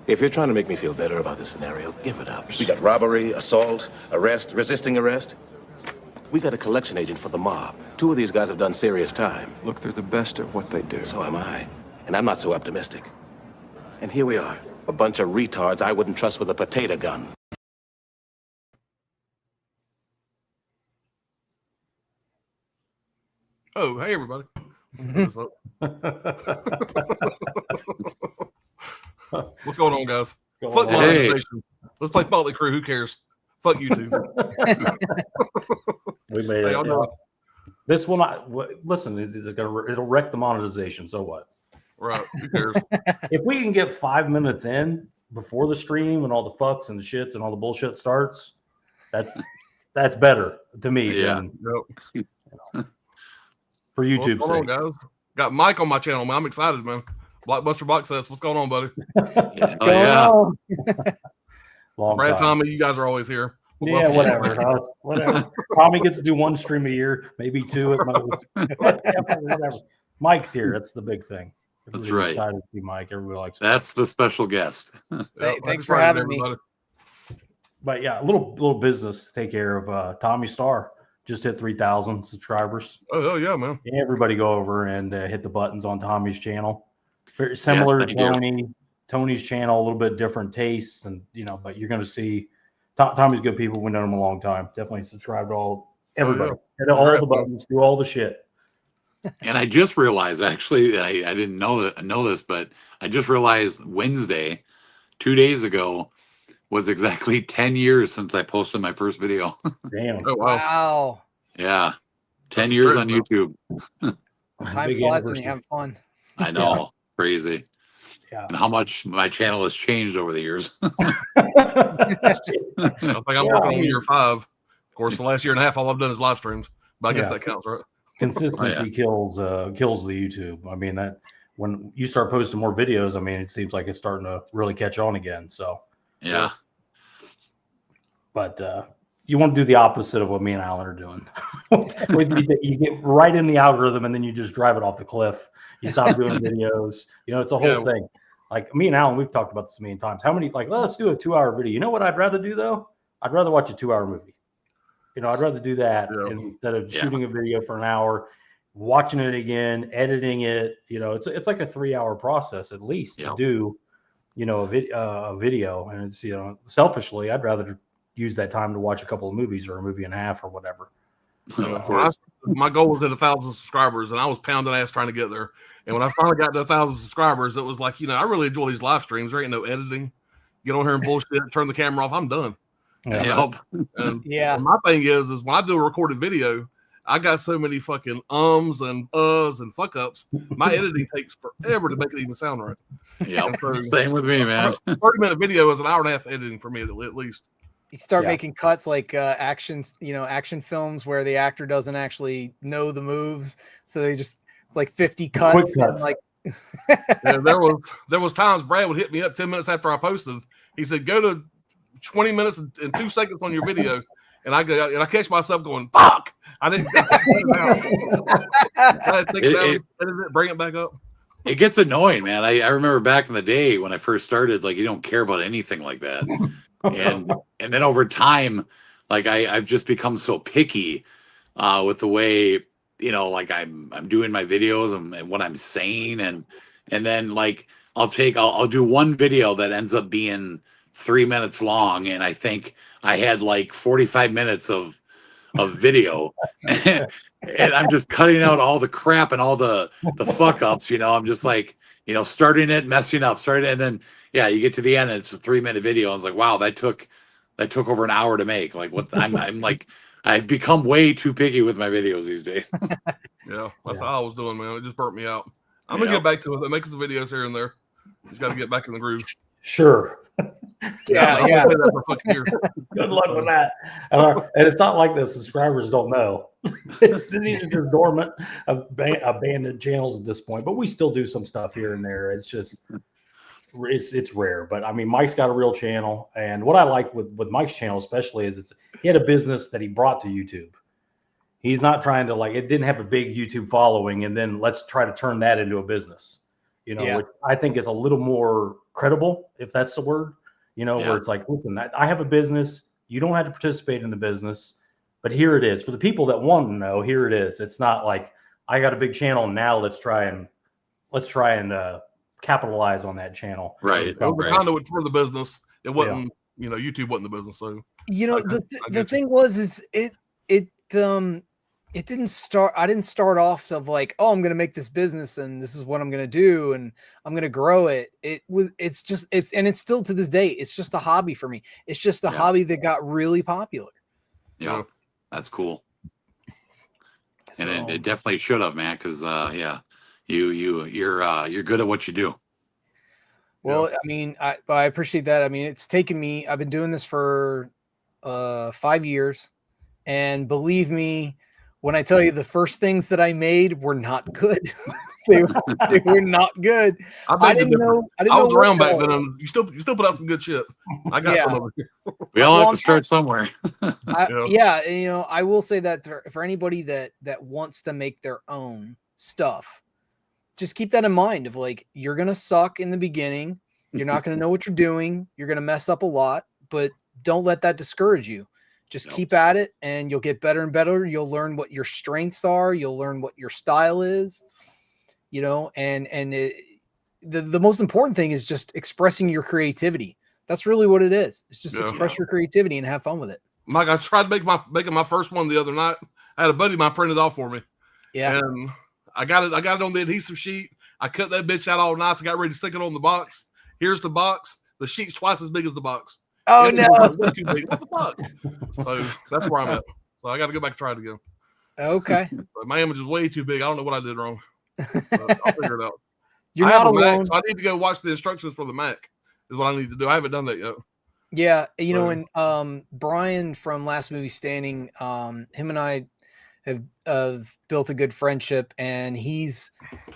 If you're trying to make me feel better about this scenario, give it up. We got robbery, assault, arrest, resisting arrest. We got a collection agent for the mob. 2 of these guys have done serious time. Look, they're the best at what they do. So am I. And I'm not so optimistic. And here we are, a bunch of retards I wouldn't trust with a potato gun. Oh, hey, everybody. What's going on, guys? Fuck monetization. Let's play Motley Crue. Who cares? Fuck YouTube. We made it. This will not listen. It'll wreck the monetization. So what? Right. Who cares? If we can get 5 minutes in before the stream and all the fucks and the shits and all the bullshit starts, that's better to me. Yeah. Than, for YouTube's What's going on, guys? Got Mike on my channel, man. I'm excited, man. Blockbuster Box Sets. What's going on, buddy? Brad, Tommy, you guys are always here. Whatever. Whatever. Tommy gets to do 1 stream a year, maybe 2 at most. Whatever. Mike's here. That's the big thing. That's right. Excited to see Mike. Everybody likes. That's the special guest. Thanks for having me. But yeah, a little business to take care of. Tommy Starr just hit 3,000 subscribers. Oh yeah, man! Everybody go over and hit the buttons on Tommy's channel. Very similar to Tony's channel, a little bit different tastes, and but you're going to see Tommy's good people. We've known him a long time. Definitely subscribe to everybody. Hit all the buttons, do all the shit. And I just realized, actually, I didn't know this, but I just realized Wednesday, 2 days ago, was exactly 10 years since I posted my first video. Damn! Oh, wow! Yeah, 10 years on YouTube. Time flies when you have fun. I know, crazy. Yeah. And how much my channel has changed over the years. I think I'm working on year 5. Of course, the last year and a half, all I've done is live streams. But I guess that counts, right? Consistency kills the YouTube. I mean, that when you start posting more videos, I mean, it seems like it's starting to really catch on again. So yeah. But you want to do the opposite of what me and Alan are doing. You get right in the algorithm and then you just drive it off the cliff. You stop doing videos. It's a whole thing. Like me and Alan, we've talked about this a million times. How many let's do a 2-hour video. You know what I'd rather do though? I'd rather watch a 2-hour movie. I'd rather do that instead of shooting a video for an hour, watching it again, editing it. It's like a 3-hour process at least to do, a video. And it's, selfishly, I'd rather use that time to watch a couple of movies or a movie and a half or whatever. Of course. My goal was at 1,000 subscribers, and I was pounding ass trying to get there. And when I finally got to 1,000 subscribers, it was like, I really enjoy these live streams. There ain't no editing. Get on here and bullshit, turn the camera off. I'm done. And my thing is when I do a recorded video, I got so many fucking ums and and fuck ups. My editing takes forever to make it even sound right. Yeah, same with me, man. 30-minute video is an hour and a half editing for me at least. You start making cuts like action films where the actor doesn't actually know the moves, so they just like 50 cuts. And like there was times Brad would hit me up 10 minutes after I posted. He said, "Go to 20 minutes and 2 seconds on your video," and I catch myself going, "Fuck!" I didn't. I think edit it, bring it back up. It gets annoying, man. I remember back in the day when I first started, you don't care about anything like that, and then over time, I've just become so picky with the way I'm doing my videos and what I'm saying, and then I'll do one video that ends up being 3 minutes long, and I think I had 45 minutes of video, and I'm just cutting out all the crap and all the fuck ups. I'm just starting it, messing up, and then you get to the end and it's a 3-minute video. And it's like, wow, that took over an hour to make. I've become way too picky with my videos these days. That's how I was doing, man. It just burnt me out. I'm gonna get back to it. Making some videos here and there. Just got to get back in the groove. Sure. Yeah. Good luck with that. And it's not like the subscribers don't know. These are just dormant, abandoned channels at this point. But we still do some stuff here and there. It's just, it's rare. But I mean, Mike's got a real channel, and what I like with Mike's channel especially is he had a business that he brought to YouTube. He's not trying to it didn't have a big YouTube following, and then let's try to turn that into a business. you know, Yeah. which I think is a little more credible, if that's the word, you know, Yeah. where it's like, listen, I have a business. You don't have to participate in the business, but here it is. For the people that want to know, here it is. It's not like I got a big channel now. Let's try and capitalize on that channel. Right. It's It was not a Right. conduit for the business. It wasn't, you know, YouTube wasn't the business. So You know, I the get the you. thing was is it didn't start. I didn't start off of like, oh, I'm gonna make this business and this is what I'm gonna do and I'm gonna grow it. It's still to this day. It's just a hobby for me. It's just a Yeah. hobby that got really popular. Yeah. That's cool. And So, it definitely should have, man, because yeah, you're good at what you do. well, I mean, I appreciate that. I mean, it's taken me. I've been doing this for 5 years, and believe me, when I tell you the first things that I made were not good. they were not good. I didn't know. I didn't I was know around what back to- then. And you still put out some good shit. I got some Yeah. of it. We all Well, have I'm to start somewhere. Yeah, and, you know, I will say that for anybody that wants to make their own stuff, just keep that in mind of like, you're going to suck in the beginning. You're not going to know what you're doing. You're going to mess up a lot, but don't let that discourage you. Just Nope. keep at it and you'll get better and better. You'll learn what your strengths are. You'll learn what your style is, you know, the most important thing is just expressing your creativity. That's really what it is. It's just Yeah. express your creativity and have fun with it. Mike, I tried making my first one the other night. I had a buddy of mine printed off for me. Yeah. And I got it on the adhesive sheet. I cut that bitch out all nice. I got ready to stick it on the box. Here's the box. The sheet's twice as big as the box. Oh, It no. was way too big. What the fuck? So that's where I'm at. So I got to go back and try it again. Okay. But my image is way too big. I don't know what I did wrong. But I'll figure it out. You're I have not a Mac, alone. so I need to go watch the instructions for the Mac. Is what I need to do. I haven't done that yet. Yeah, you know, Right. and Brian from Last Movie Standing, him and I have built a good friendship, and he's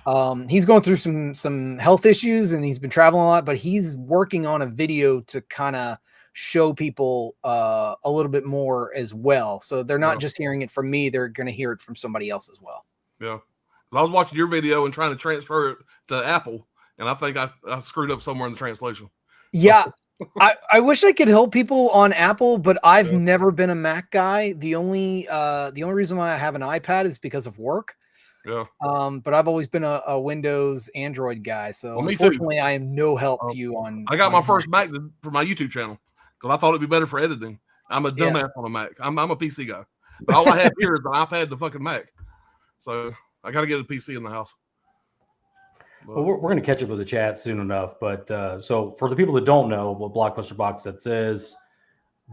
going through some health issues, and he's been traveling a lot, but he's working on a video to kind of show people a little bit more as well. So they're not Yeah. just hearing it from me; they're going to hear it from somebody else as well. Yeah. I was watching your video and trying to transfer it to Apple, and I think I screwed up somewhere in the translation. Yeah. I wish I could help people on Apple, but I've Yeah. never been a Mac guy. The only reason why I have an iPad is because of work. Yeah. But I've always been a Windows 'Android guy. So Well, me too. unfortunately, I am no help to you on. I got my on first Mac for my YouTube channel because I thought it'd be better for editing. I'm a dumbass on a Mac. I'm a PC guy. But all I have here is an iPad and a fucking Mac. So I got to get a PC in the house. But, Well, we're going to catch up with the chat soon enough. But so for the people that don't know what Blockbuster Box Sets is,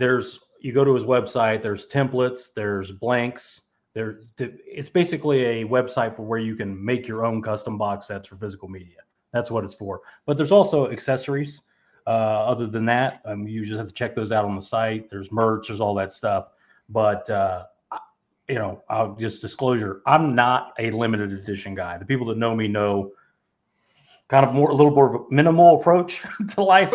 you go to his website, there's templates, there's blanks. It's basically a website for where you can make your own custom box sets for physical media. That's what it's for. But there's also accessories. Other than that, you just have to check those out on the site. There's merch, there's all that stuff. But you know, I'll just disclosure, I'm not a limited edition guy. The people that know me know kind of a little more of a minimal approach to life.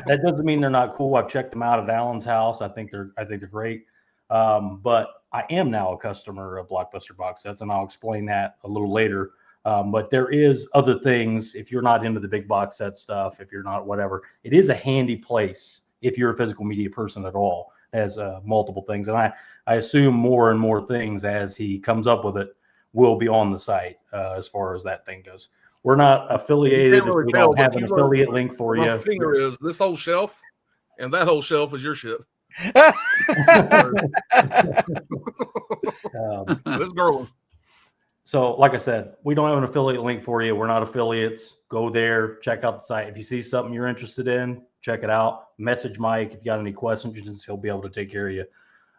That doesn't mean they're not cool. I've checked them out at Alan's house. I think they're great. But I am now a customer of Blockbuster Box Sets, and I'll explain that a little later. But there is other things. If you're not into the big box set stuff, if you're not whatever, it is a handy place if you're a physical media person at all. It has multiple things, and I assume more and more things as he comes up with it will be on the site as far as that thing goes. We're not affiliated. really We tell, don't have but an you look- affiliate link for my you. finger is this whole shelf, and that whole shelf is your shit. This girl. So, like I said, we don't have an affiliate link for you. We're not affiliates. Go there, check out the site. If you see something you're interested in, check it out. Message Mike if you got any questions. He'll be able to take care of you.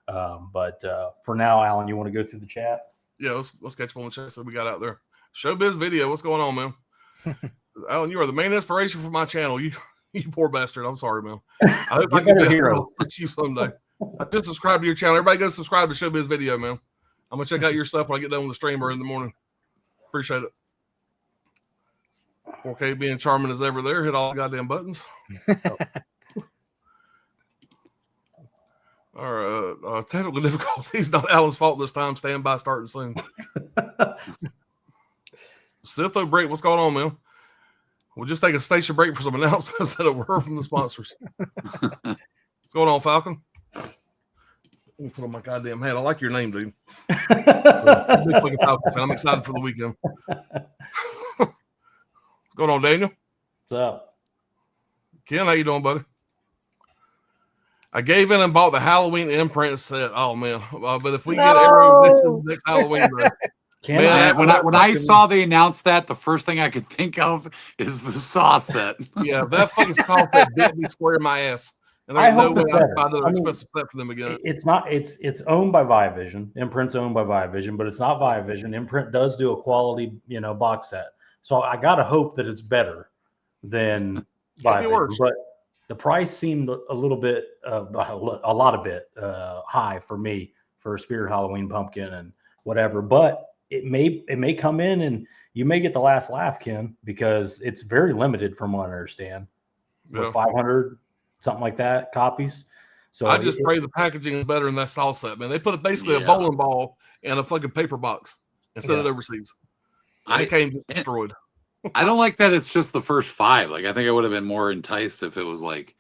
But for now, Alan, you want to go through the chat? Yeah, let's catch up on the chat that we got out there. Showbiz Video, what's going on, man? Alan, you are the main inspiration for my channel. You poor bastard. I'm sorry, man. I hope I Get better can heroes. you someday. I just subscribed to your channel. Everybody go subscribe to Showbiz Video, man. I'm gonna check out your stuff when I get done with the streamer in the morning. Appreciate it. 4K being charming as ever there. Hit all the goddamn buttons. All right. Technical difficulties. Not Alan's fault this time. Stand by starting soon. Sitho Break, what's going on, man? We'll just take a station break for some announcements that were from the sponsors. What's going on, Falcon? Let me put on my goddamn hat. I like your name, dude. Big fucking Falcon fan. I'm excited for the weekend. What's going on, Daniel? What's up? Ken, how you doing, buddy? I gave in and bought the Halloween imprint set. Oh man! But if we get Arrow next Halloween, Can Man, when I saw they announced that, the first thing I could think of is the Saw set. yeah, that fucking Saw set bit me square in my ass, and I there's no hope way it's I better. can find another I mean, expensive set for them again. It's not. It's owned by Viavision. Imprint's owned by Viavision, but it's not Viavision. Imprint does do a quality, box set. So I gotta hope that it's better than Can't be Viavision. worse. But the price seemed a little bit, a lot of bit high for me for a Spirit Halloween pumpkin and whatever. But it may come in and you may get the last laugh, Ken, because it's very limited from what I understand. Yeah. 500 something like that copies. So I just pray the packaging is better than that Saw set, man. They put basically a Yeah. bowling ball in a fucking paper box and sent it overseas. And it came destroyed. I don't like that it's just the first 5. Like I think I would have been more enticed if it was like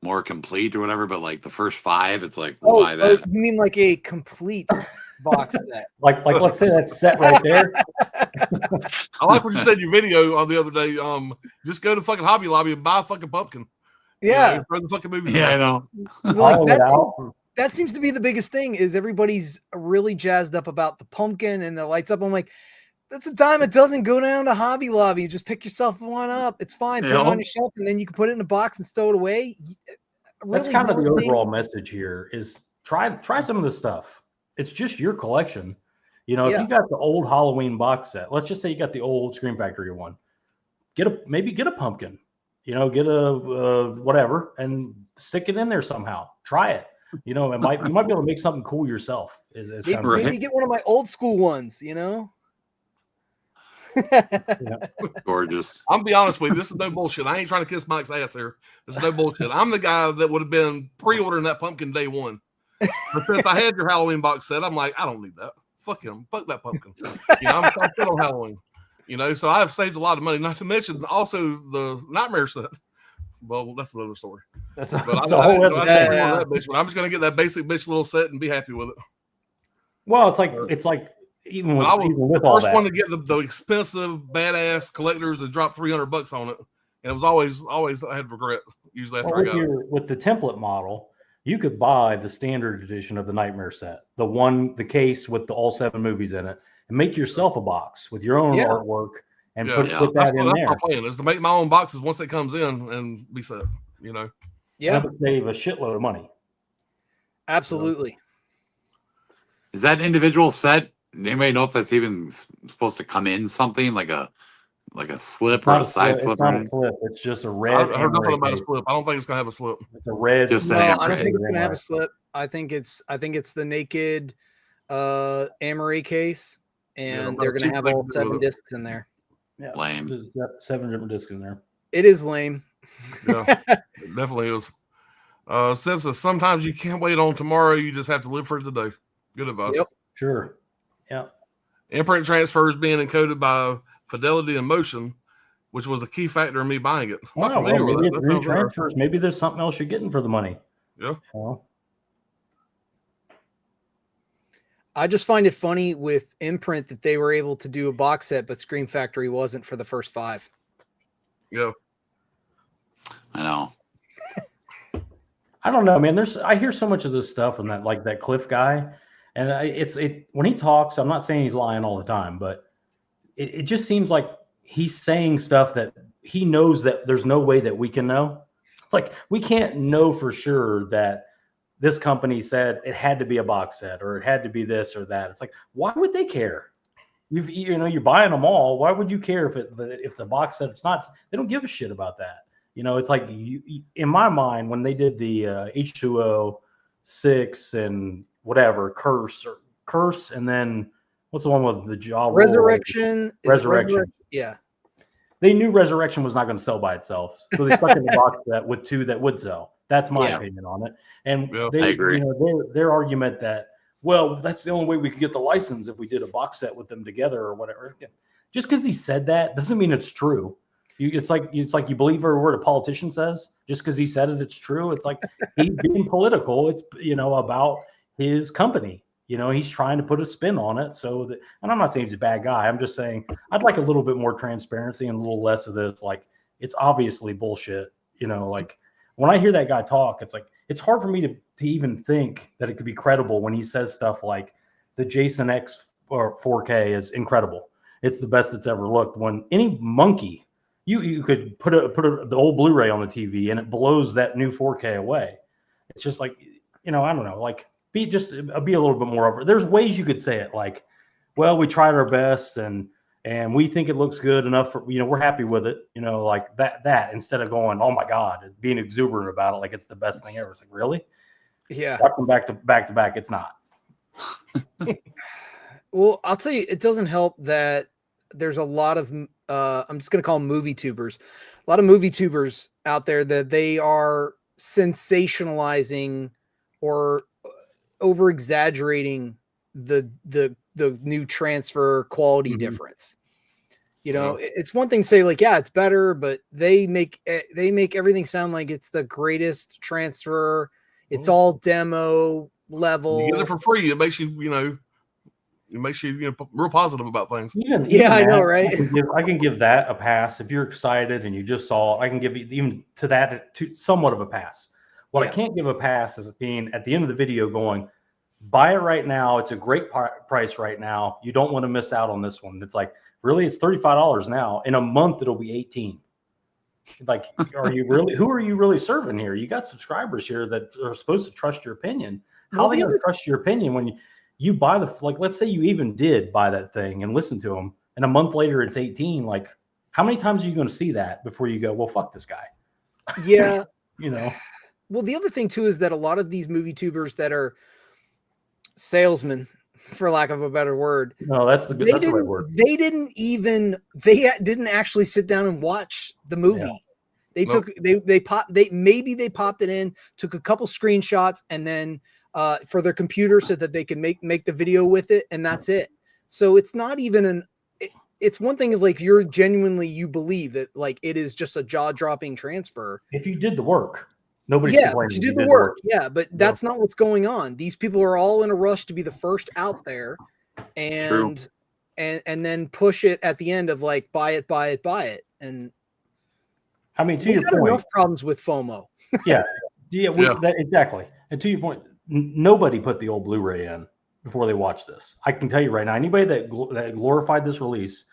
more complete or whatever, but like the first 5, it's like why that? You mean like a complete box set? like let's say that's set right there. I like what you said in your video on the other day. Just go to fucking Hobby Lobby and buy a fucking pumpkin. Yeah, Throw the fucking movies. Yeah, I in. know. like All it out. that seems to be the biggest thing. Is everybody's really jazzed up about the pumpkin and the lights up? I'm like, that's the time it doesn't go down to Hobby Lobby. You just pick yourself one up. It's fine. Put it on your shelf, and then you can put it in a box and stow it away. That's kind of the overall message here is try some of this stuff. It's just your collection. If you got the old Halloween box set, let's just say you got the old Scream Factory one, maybe get a pumpkin, get a whatever and stick it in there somehow. Try it. You might be able to make something cool yourself. Maybe get one of my old school ones, Gorgeous. I'm gonna be honest with you. This is no bullshit. I ain't trying to kiss Mike's ass here. This is no bullshit. I'm the guy that would have been pre-ordering that pumpkin day one. But since I had your Halloween box set, I'm like, I don't need that. Fuck him. Fuck that pumpkin. I'm still on Halloween. So I've saved a lot of money. Not to mention also the Nightmare set. Well, that's another story. That's But a whole other thing. that bitch, but I'm just gonna get that basic bitch little set and be happy with it. Well, it's like even with, I was even with the all first that. one to get the expensive badass collectors that dropped $300 on it, and it was always I had regret usually after I got it. With the template model, you could buy the standard edition of the Nightmare set, the case with all 7 movies in it, and make yourself a box with your own artwork and put that That's in there. my plan is to make my own boxes once it comes in and be set. That would save a shitload of money. Absolutely. Is that individual set? Anybody know if that's even supposed to come in something like a slip or a side slip? It's not a slip. It's just a red. I heard nothing about a slip. I don't think it's gonna have a slip. It's a red. Just No, an I don't think it's Amaray. gonna have a slip. I think it's the naked Amaray case, and they're gonna have all 7 discs in there. Yeah, Lame. There's 7 different discs in there. It is lame. Yeah, it definitely is. Since sometimes you can't wait on tomorrow, you just have to live for today. Good advice. Yep. Sure. Yeah. Imprint transfers being encoded by Fidelity and Motion, which was the key factor in me buying it. I'm not familiar with maybe that. it's That sounds interesting. transfers. Maybe there's something else you're getting for the money. Yeah. I just find it funny with Imprint that they were able to do a box set, but Scream Factory wasn't for the first 5. Yeah. I know. I don't know, man. I hear so much of this stuff from that Cliff guy, and when he talks, I'm not saying he's lying all the time, but it just seems like he's saying stuff that he knows that there's no way that we can know. Like we can't know for sure that this company said it had to be a box set or it had to be this or that. It's like, why would they care? You're buying them all. Why would you care if it's a box set? It's not. They don't give a shit about that. It's like in my mind when they did the H2O 6 and whatever curse, and then what's the one with the jaw? Resurrection. Resurrection. Yeah. They knew Resurrection was not going to sell by itself, so they stuck in the box set with 2 that would sell. That's my opinion on it. And I agree. Their argument that, well, that's the only way we could get the license if we did a box set with them together or whatever. Just because he said that doesn't mean it's true. It's like you believe every word a politician says just because he said it. It's true. It's like he's being political. It's about his company. He's trying to put a spin on it. So that, and I'm not saying he's a bad guy. I'm just saying I'd like a little bit more transparency and a little less of this. Like it's obviously bullshit. Like when I hear that guy talk, it's like it's hard for me to even think that it could be credible when he says stuff like the Jason X or 4K is incredible. It's the best it's ever looked. When any monkey. You could put the old Blu-ray on the TV and it blows that new 4K away. It's just like, I don't know, like be a little bit more over. There's ways you could say it like, well, we tried our best and we think it looks good enough for, we're happy with it, like that instead of going, oh my God, being exuberant about it like it's the best thing ever. It's like, really? Yeah. Watching back to back, it's not. Well, I'll tell you, it doesn't help that there's a lot of I'm just going to call them movie tubers. A lot of movie tubers out there that they are sensationalizing or over exaggerating the new transfer quality difference. It's one thing to say like, yeah, it's better, but they make everything sound like it's the greatest transfer. It's all demo level. You get it for free. It makes you, it makes you, real positive about things. Yeah, I know, right? I can give that a pass if you're excited and you just saw. I can give you even to that somewhat of a pass. What I can't give a pass is being at the end of the video going, buy it right now. It's a great price right now. You don't want to miss out on this one. It's like really, it's $35 now. In a month, it'll be $18. Like, are you really? Who are you really serving here? You got subscribers here that are supposed to trust your opinion. How are they going to trust your opinion when you buy let's say you even did buy that thing and listen to them and a month later it's 18. Like how many times are you going to see that before you go, well, fuck this guy? Yeah. Well, the other thing too, is that a lot of these movie tubers that are salesmen, for lack of a better word. No, that's the right word. They didn't actually sit down and watch the movie. Yeah. They took, they popped it in, took a couple screenshots and then, for their computer so that they can make the video with it. And that's it. So it's not even it's one thing if like you believe that like it is just a jaw-dropping transfer. If you did the work, nobody. Yeah, you did the work. Yeah, but that's not what's going on. These people are all in a rush to be the first out there and then push it at the end of like, buy it. And I mean, to your point, enough problems with FOMO. Exactly. And to your point, nobody put the old Blu-ray in before they watched this. I can tell you right now, anybody that glorified this release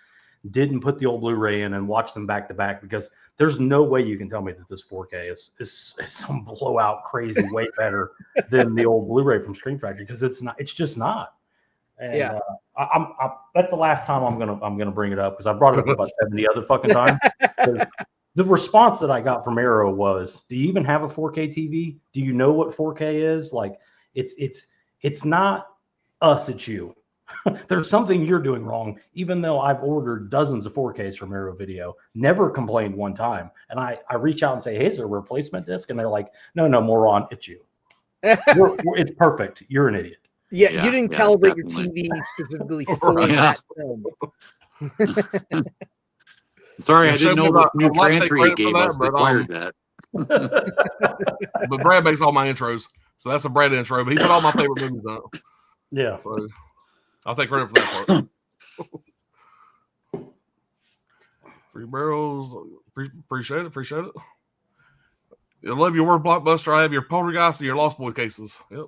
didn't put the old Blu-ray in and watch them back to back because there's no way you can tell me that this 4K is some blowout crazy way better than the old Blu-ray from Screen Factory because it's not. It's just not. And, that's the last time I'm gonna bring it up because I brought it up about 70 other fucking times. The response that I got from Arrow was, do you even have a 4K TV? Do you know what 4K is? Like it's not us, it's you. There's something you're doing wrong, even though I've ordered dozens of 4Ks from Arrow Video, never complained one time. And I reach out and say, hey, is there a replacement disc? And they're like, no, moron, it's you. It's perfect. You're an idiot. Yeah, you didn't calibrate definitely. Your TV specifically for that film. Sorry, I didn't know the new transfer gave us required that. But Brad makes all my intros, so that's a Brad intro. But he put all my favorite movies on it. Yeah, so I'll take credit for that part. 3 barrels, appreciate it. I love your word, Blockbuster. I have your Poltergeist and your Lost Boy cases. Yep.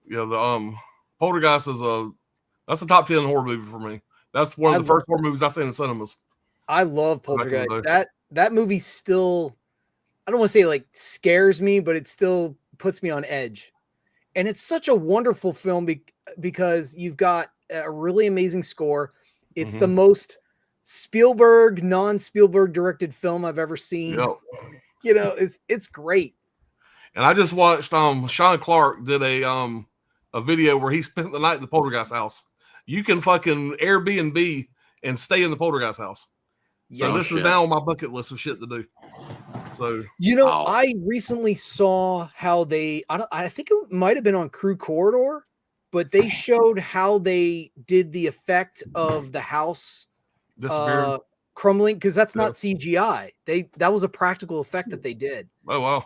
Yeah, the Poltergeist is that's a top 10 horror movie for me. That's one of the first horror movies I've seen in cinemas. I love Poltergeist. That movie still, I don't want to say like scares me, but it still puts me on edge. And it's such a wonderful film because you've got a really amazing score. It's the most Spielberg, non-Spielberg directed film I've ever seen. Yep. It's great. And I just watched Sean Clark did a video where he spent the night in the Poltergeist house. You can fucking Airbnb and stay in the Poltergeist house. So this is now on my bucket list of shit to do. So I recently saw how I think it might have been on Crew Corridor, but they showed how they did the effect of the house crumbling, because that's not CGI. That was a practical effect that they did. Oh wow.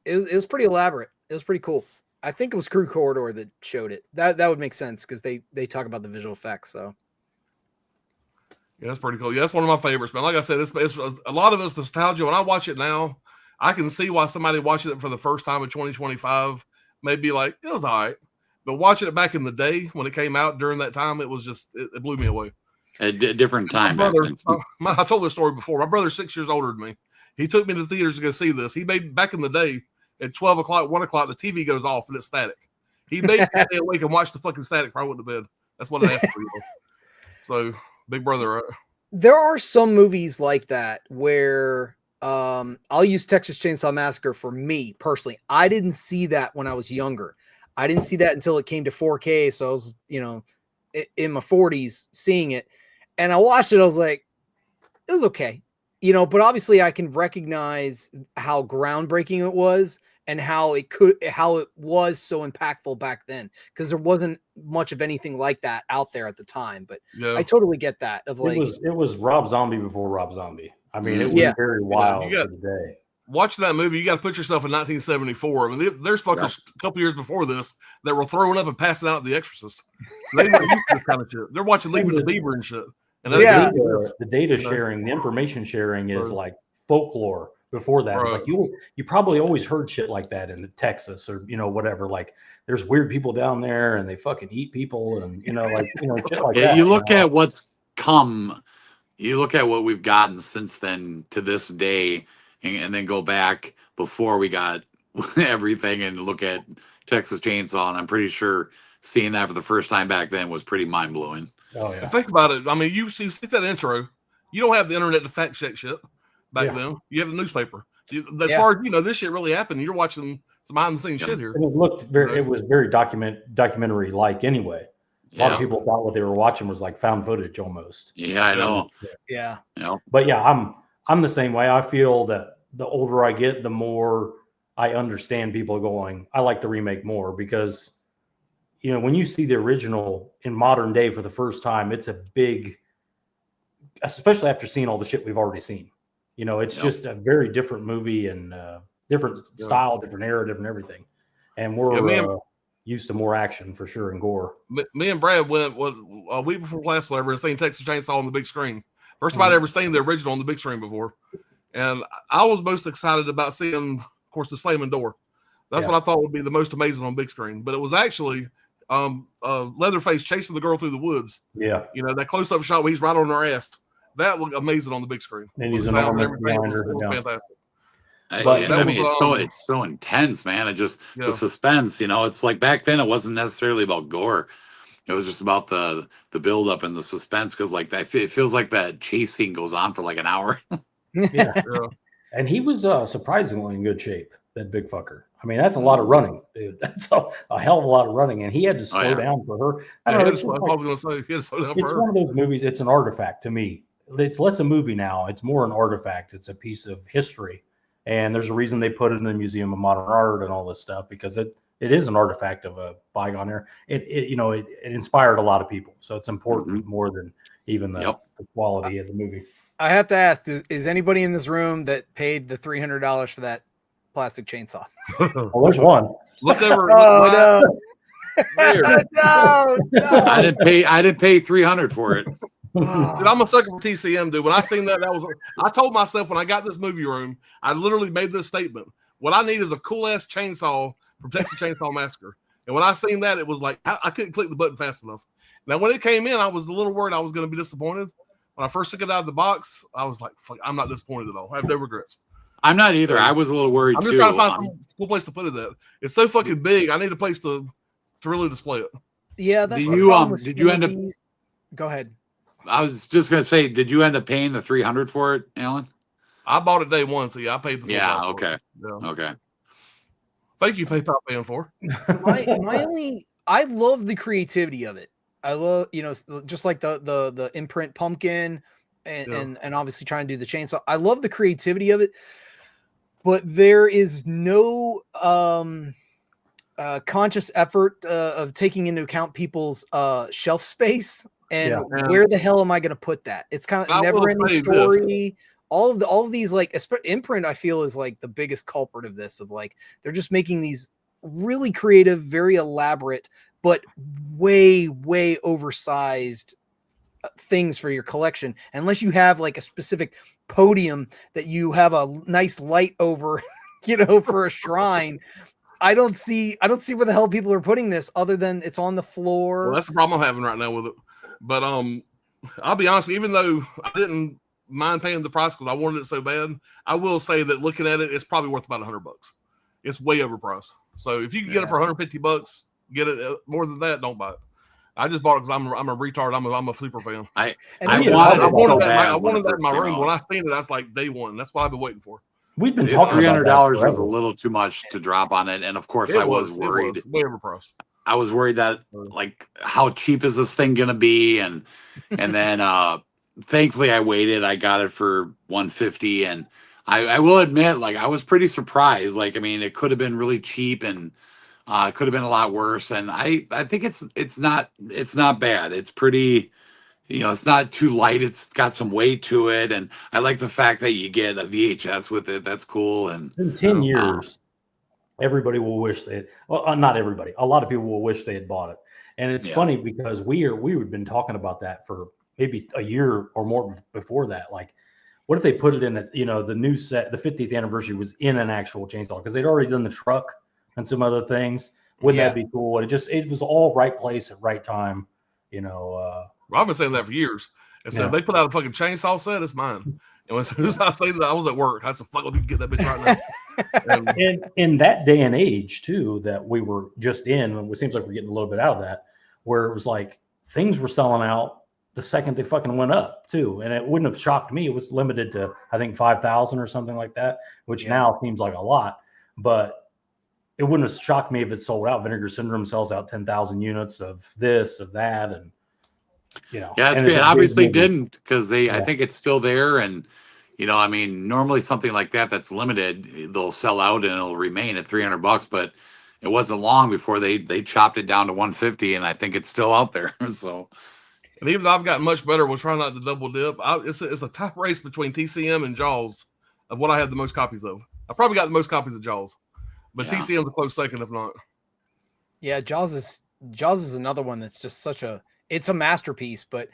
It was pretty elaborate. It was pretty cool. I think it was Crew Corridor that showed it. That would make sense because they talk about the visual effects. So yeah, that's pretty cool. Yeah, that's one of my favorites, man. Like I said, it's a lot of it's nostalgia. When I watch it now, I can see why somebody watching it for the first time in 2025 may be like, it was all right. But watching it back in the day when it came out during that time, it was just it blew me away. A different time. My brother, I told this story before. My brother's 6 years older than me. He took me to the theaters to go see this. He made back in the day at 12 o'clock, 1 o'clock, the TV goes off and it's static. He made me stay awake and watch the fucking static before I went to bed. That's what it asked for. So, big brother. There are some movies like that where I'll use Texas Chainsaw Massacre for me personally. I didn't see that when I was younger. I didn't see that until it came to 4K. So I was, in my 40s seeing it. And I watched it. I was like, it was okay. But obviously I can recognize how groundbreaking it was and how it was so impactful back then, because there wasn't much of anything like that out there at the time. But I totally get that. Of like, it was Rob Zombie before Rob Zombie. I mean, it was very wild for the day. Watching that movie, you got to put yourself in 1974. I mean, there's fuckers a couple years before this that were throwing up and passing out at The Exorcist. They were used to this kind of shit. They're watching Leaving the Beaver and shit. And the data sharing, the information sharing is like folklore. Before that, it's like you probably always heard shit like that in Texas or whatever. Like there's weird people down there and they fucking eat people and shit like that. You look at what's come. You look at what we've gotten since then to this day, and then go back before we got everything and look at Texas Chainsaw. And I'm pretty sure seeing that for the first time back then was pretty mind blowing. Oh yeah. Think about it. I mean, you see that intro. You don't have the internet to fact check shit back then. You have the newspaper. So as far as this shit really happened. You're watching some behind the scenes shit here. And it looked it was very documentary like anyway. A lot of people thought what they were watching was like found footage almost. Yeah, I know. Yeah. But yeah, I'm the same way. I feel that the older I get, the more I understand people going, I like the remake more because when you see the original in modern day for the first time, it's a big, especially after seeing all the shit we've already seen. It's just a very different movie and different style, different era, different everything. And we're used to more action for sure and gore. Me and Brad went a week before last, whatever, and seen Texas Chainsaw on the big screen. First time I'd ever seen the original on the big screen before. And I was most excited about seeing, of course, the slamming door. That's what I thought would be the most amazing on big screen. But it was actually Leatherface chasing the girl through the woods. Yeah. That close-up shot where he's right on her ass. That looked amazing on the big screen. And he's an armor behind her. Fantastic. I mean, it's so intense, man. It just the suspense, it's like back then it wasn't necessarily about gore. It was just about the build up and the suspense because like it feels like that chase scene goes on for like an hour. Yeah. And he was surprisingly in good shape, that big fucker. I mean, that's a lot of running, dude. That's a hell of a lot of running, and he had to slow down for her. I don't know. It's one of those movies. It's an artifact to me. It's less a movie now. It's more an artifact. It's a piece of history, and there's a reason they put it in the Museum of Modern Art and all this stuff because it is an artifact of a bygone era. It inspired a lot of people, so it's important more than even the quality of the movie. I have to ask: is anybody in this room that paid the $300 for that plastic chainsaw? Well, there's one. Look over. No. I didn't pay $300 for it. Dude, I'm a sucker for TCM, dude. When I seen that I told myself when I got this movie room, I literally made this statement. What I need is a cool ass chainsaw from Texas Chainsaw Massacre. And when I seen that, it was like I couldn't click the button fast enough. Now, when it came in, I was a little worried I was going to be disappointed. When I first took it out of the box, I was like, fuck, I'm not disappointed at all. I have no regrets. I'm not either. I was a little worried, I'm just trying to find some cool place to put it at. It's so fucking big. I need a place to really display it. Yeah, that's did you end up? Go ahead. I was just gonna say, did you end up paying the $300 for it, Alan? I bought it day one, so I paid the full price okay. For it. Yeah. Okay. Thank you, PayPal paying for. I love the creativity of it. I love, just like the imprint pumpkin and obviously trying to do the chainsaw. I love the creativity of it, but there is no conscious effort of taking into account people's shelf space And Yeah. where the hell am I going to put that? It's kind I of will never ending say story. All of these, like, Imprint, I feel is like the biggest culprit of this. Of like, they're just making these really creative, very elaborate, but way oversized things for your collection. Unless you have like a specific podium that you have a nice light over, for a shrine. I don't see where the hell people are putting this other than it's on the floor. Well, that's the problem I'm having right now with it. But I'll be honest, even though I didn't mind paying the price because I wanted it so bad, I will say that looking at it, it's probably worth about $100. It's way overpriced. So if you can get it for $150, get it. More than that, don't buy it. I just bought it because I'm a retard. I'm a Sleeper fan. I wanted wanted that in my room. When I seen it, that's like day one. That's what I've been waiting for. We've been talking about $300 that was a little too much to drop on it, and of course I was worried. Way overpriced. I was worried that like how cheap is this thing gonna be, and then thankfully I waited. I got it for $150, and I will admit, like, I was pretty surprised. Like, I mean, it could have been really cheap, and it could have been a lot worse. And I think it's not bad. It's pretty. It's not too light. It's got some weight to it, and I like the fact that you get a VHS with it. That's cool. And in 10 years, everybody will wish not everybody. A lot of people will wish they had bought it. And it's funny because we've been talking about that for maybe a year or more before that. Like, what if they put it in the new set? The 50th anniversary was in an actual chainsaw because they'd already done the truck and some other things. Wouldn't that be cool? And it was all right place at right time. Well, I've been saying that for years. And so if they put out a fucking chainsaw set, it's mine. And as soon as I say that, I was at work. I said, fuck, let me get that bitch right now. And in that day and age, too, that we were just in, it seems like we're getting a little bit out of that, where it was like things were selling out the second they fucking went up, too. And it wouldn't have shocked me. It was limited to, I think, 5,000 or something like that, which now seems like a lot. But it wouldn't have shocked me if it sold out. Vinegar Syndrome sells out 10,000 units of this, of that, and it obviously didn't, because I think it's still there. And I mean, normally something like that's limited, they'll sell out and it'll remain at $300, but it wasn't long before they chopped it down to $150, and I think it's still out there. So, and even though I've gotten much better, we'll try not to double dip. It's a tight race between TCM and Jaws of what I have the most copies of. I probably got the most copies of Jaws, but TCM's a close second, if not. Yeah, Jaws is another one that's just it's a masterpiece, but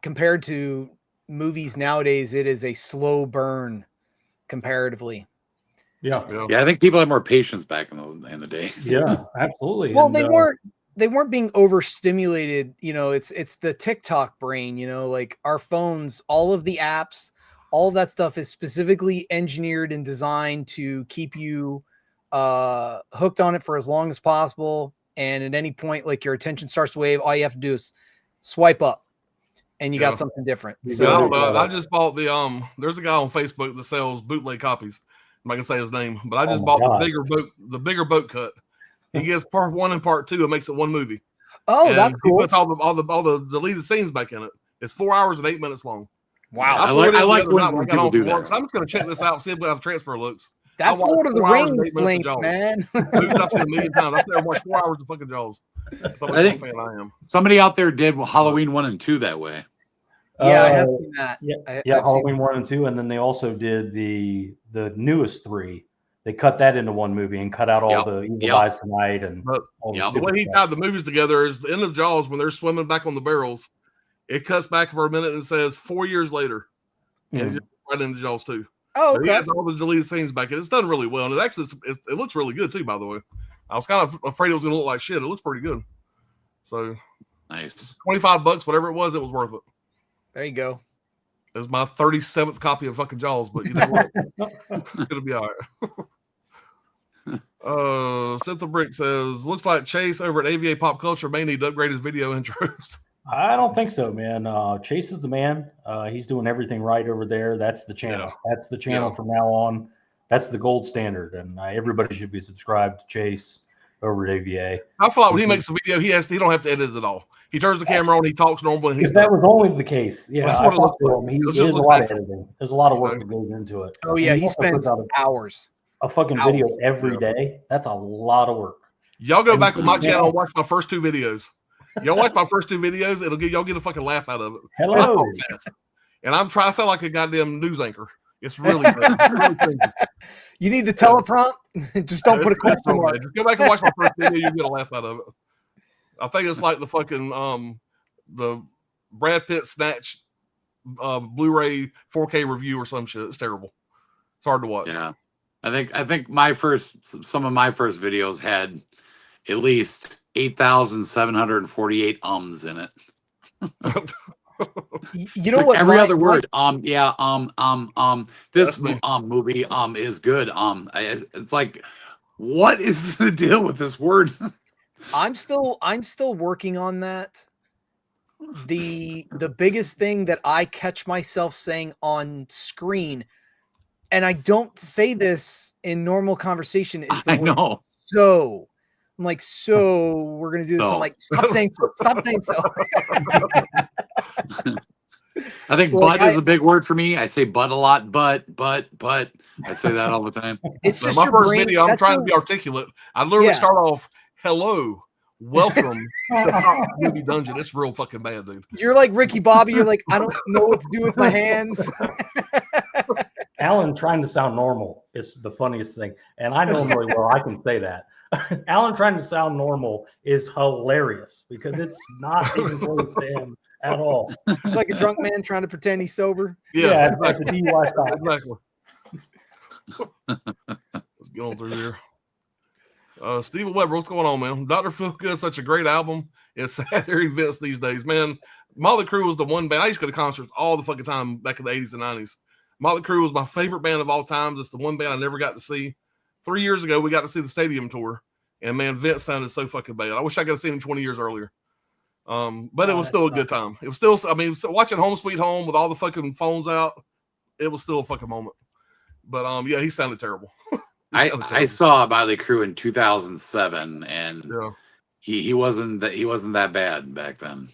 compared to movies nowadays, it is a slow burn comparatively. Yeah, I think people had more patience back in the day. Yeah, absolutely. Well, they weren't being overstimulated. It's the TikTok brain. Like our phones, all of the apps, all of that stuff is specifically engineered and designed to keep you hooked on it for as long as possible. And at any point, like, your attention starts to wave, all you have to do is swipe up, and you got something different. So I don't know. I just bought there's a guy on Facebook that sells bootleg copies. I'm not gonna say his name, but I just bought the bigger boat cut. He gets part 1 and part 2 and makes it one movie. Oh, and that's cool. He puts all the deleted scenes back in it. It's 4 hours and 8 minutes long. Wow. I like when people do that. So I'm just gonna check this out and see how the transfer looks. That's Lord of the Rings link, man. I've seen it a million times. I've never watched 4 hours of fucking Jaws. That's how much of a fan I am. Somebody out there did Halloween 1 and 2 that way. Yeah, I have seen that. Yeah, Halloween 1 and 2, and then they also did the newest 3. They cut that into one movie and cut out all the Evil Dies Tonight and all the way he tied the movies together is the end of Jaws when they're swimming back on the barrels. It cuts back for a minute and says 4 years later, and just right into Jaws 2. Oh, okay. He has all the deleted scenes back. It's done really well, and it actually it looks really good too. By the way, I was kind of afraid it was going to look like shit. It looks pretty good. So nice. $25, whatever it was worth it. There you go. It was my 37th copy of fucking Jaws, but you know what? It's gonna be all right. Cynthia Brick says, looks like Chase over at AVA Pop Culture may need to upgrade his video intros. I don't think so, man. Chase is the man. He's doing everything right over there. That's the channel. Yeah. That's the channel from now on. That's the gold standard, and everybody should be subscribed to Chase over at AVA. I feel like when he makes a video, he don't have to edit it at all. He turns the camera on, he talks normally. If that was only the case, yeah, that's what it looks like. There's a lot of editing. There's a lot of work that goes into it. Oh yeah, he spends hours. A fucking video every day. That's a lot of work. Y'all go back on my channel and watch my first 2 videos. Y'all watch my first 2 videos, y'all get a fucking laugh out of it. Hello. I talk fast. And I'm trying to sound like a goddamn news anchor. It's really bad. It's really cringy. You need the teleprompt. Just don't put a question mark. Just go back and watch my first video. You get a laugh out of it. I think it's like the fucking the Brad Pitt Snatch Blu-ray 4K review or some shit. It's terrible. It's hard to watch. Yeah, I think some of my first videos had at least 8,748 ums in it. You know like what? every other word. This That's me. movie is good. It's like, what is the deal with this word? I'm still working on that. The biggest thing that I catch myself saying on screen, and I don't say this in normal conversation, is the I word know. so. I'm like, so we're gonna do this. So. I'm like, stop saying so. Stop saying so. I think Well, "but" is a big word for me. I say "but" a lot. But. I say that all the time. It's So just my your first brain. video, I'm That's trying to the- be articulate. I literally Yeah. start off, hello, welcome to Movie Dungeon. It's real fucking bad, dude. You're like Ricky Bobby. You're like, I don't know what to do with my hands. Alan trying to sound normal is the funniest thing. And I know him really well. I can say that. Alan trying to sound normal is hilarious because it's not even close to him at all. It's like a drunk man trying to pretend he's sober. Yeah, it's exactly. like the DUI style. Exactly. Let's get on through here. Steven Weber, what's going on, man? Dr. Feel Good, such a great album. It's sad events these days, man. Motley Crue was the one band I used to go to concerts all the fucking time back in the 80s and 90s. Motley Crue was my favorite band of all time. It's the one band I never got to see. 3 years ago, we got to see the stadium tour, and man, Vince sounded so fucking bad. I wish I could have seen him 20 years earlier. But it was still a good time. It was still, I mean, watching Home Sweet Home with all the fucking phones out, it was still a fucking moment. But yeah, he sounded terrible. I saw Motley Crue in 2007, and Yeah. he wasn't that bad back then.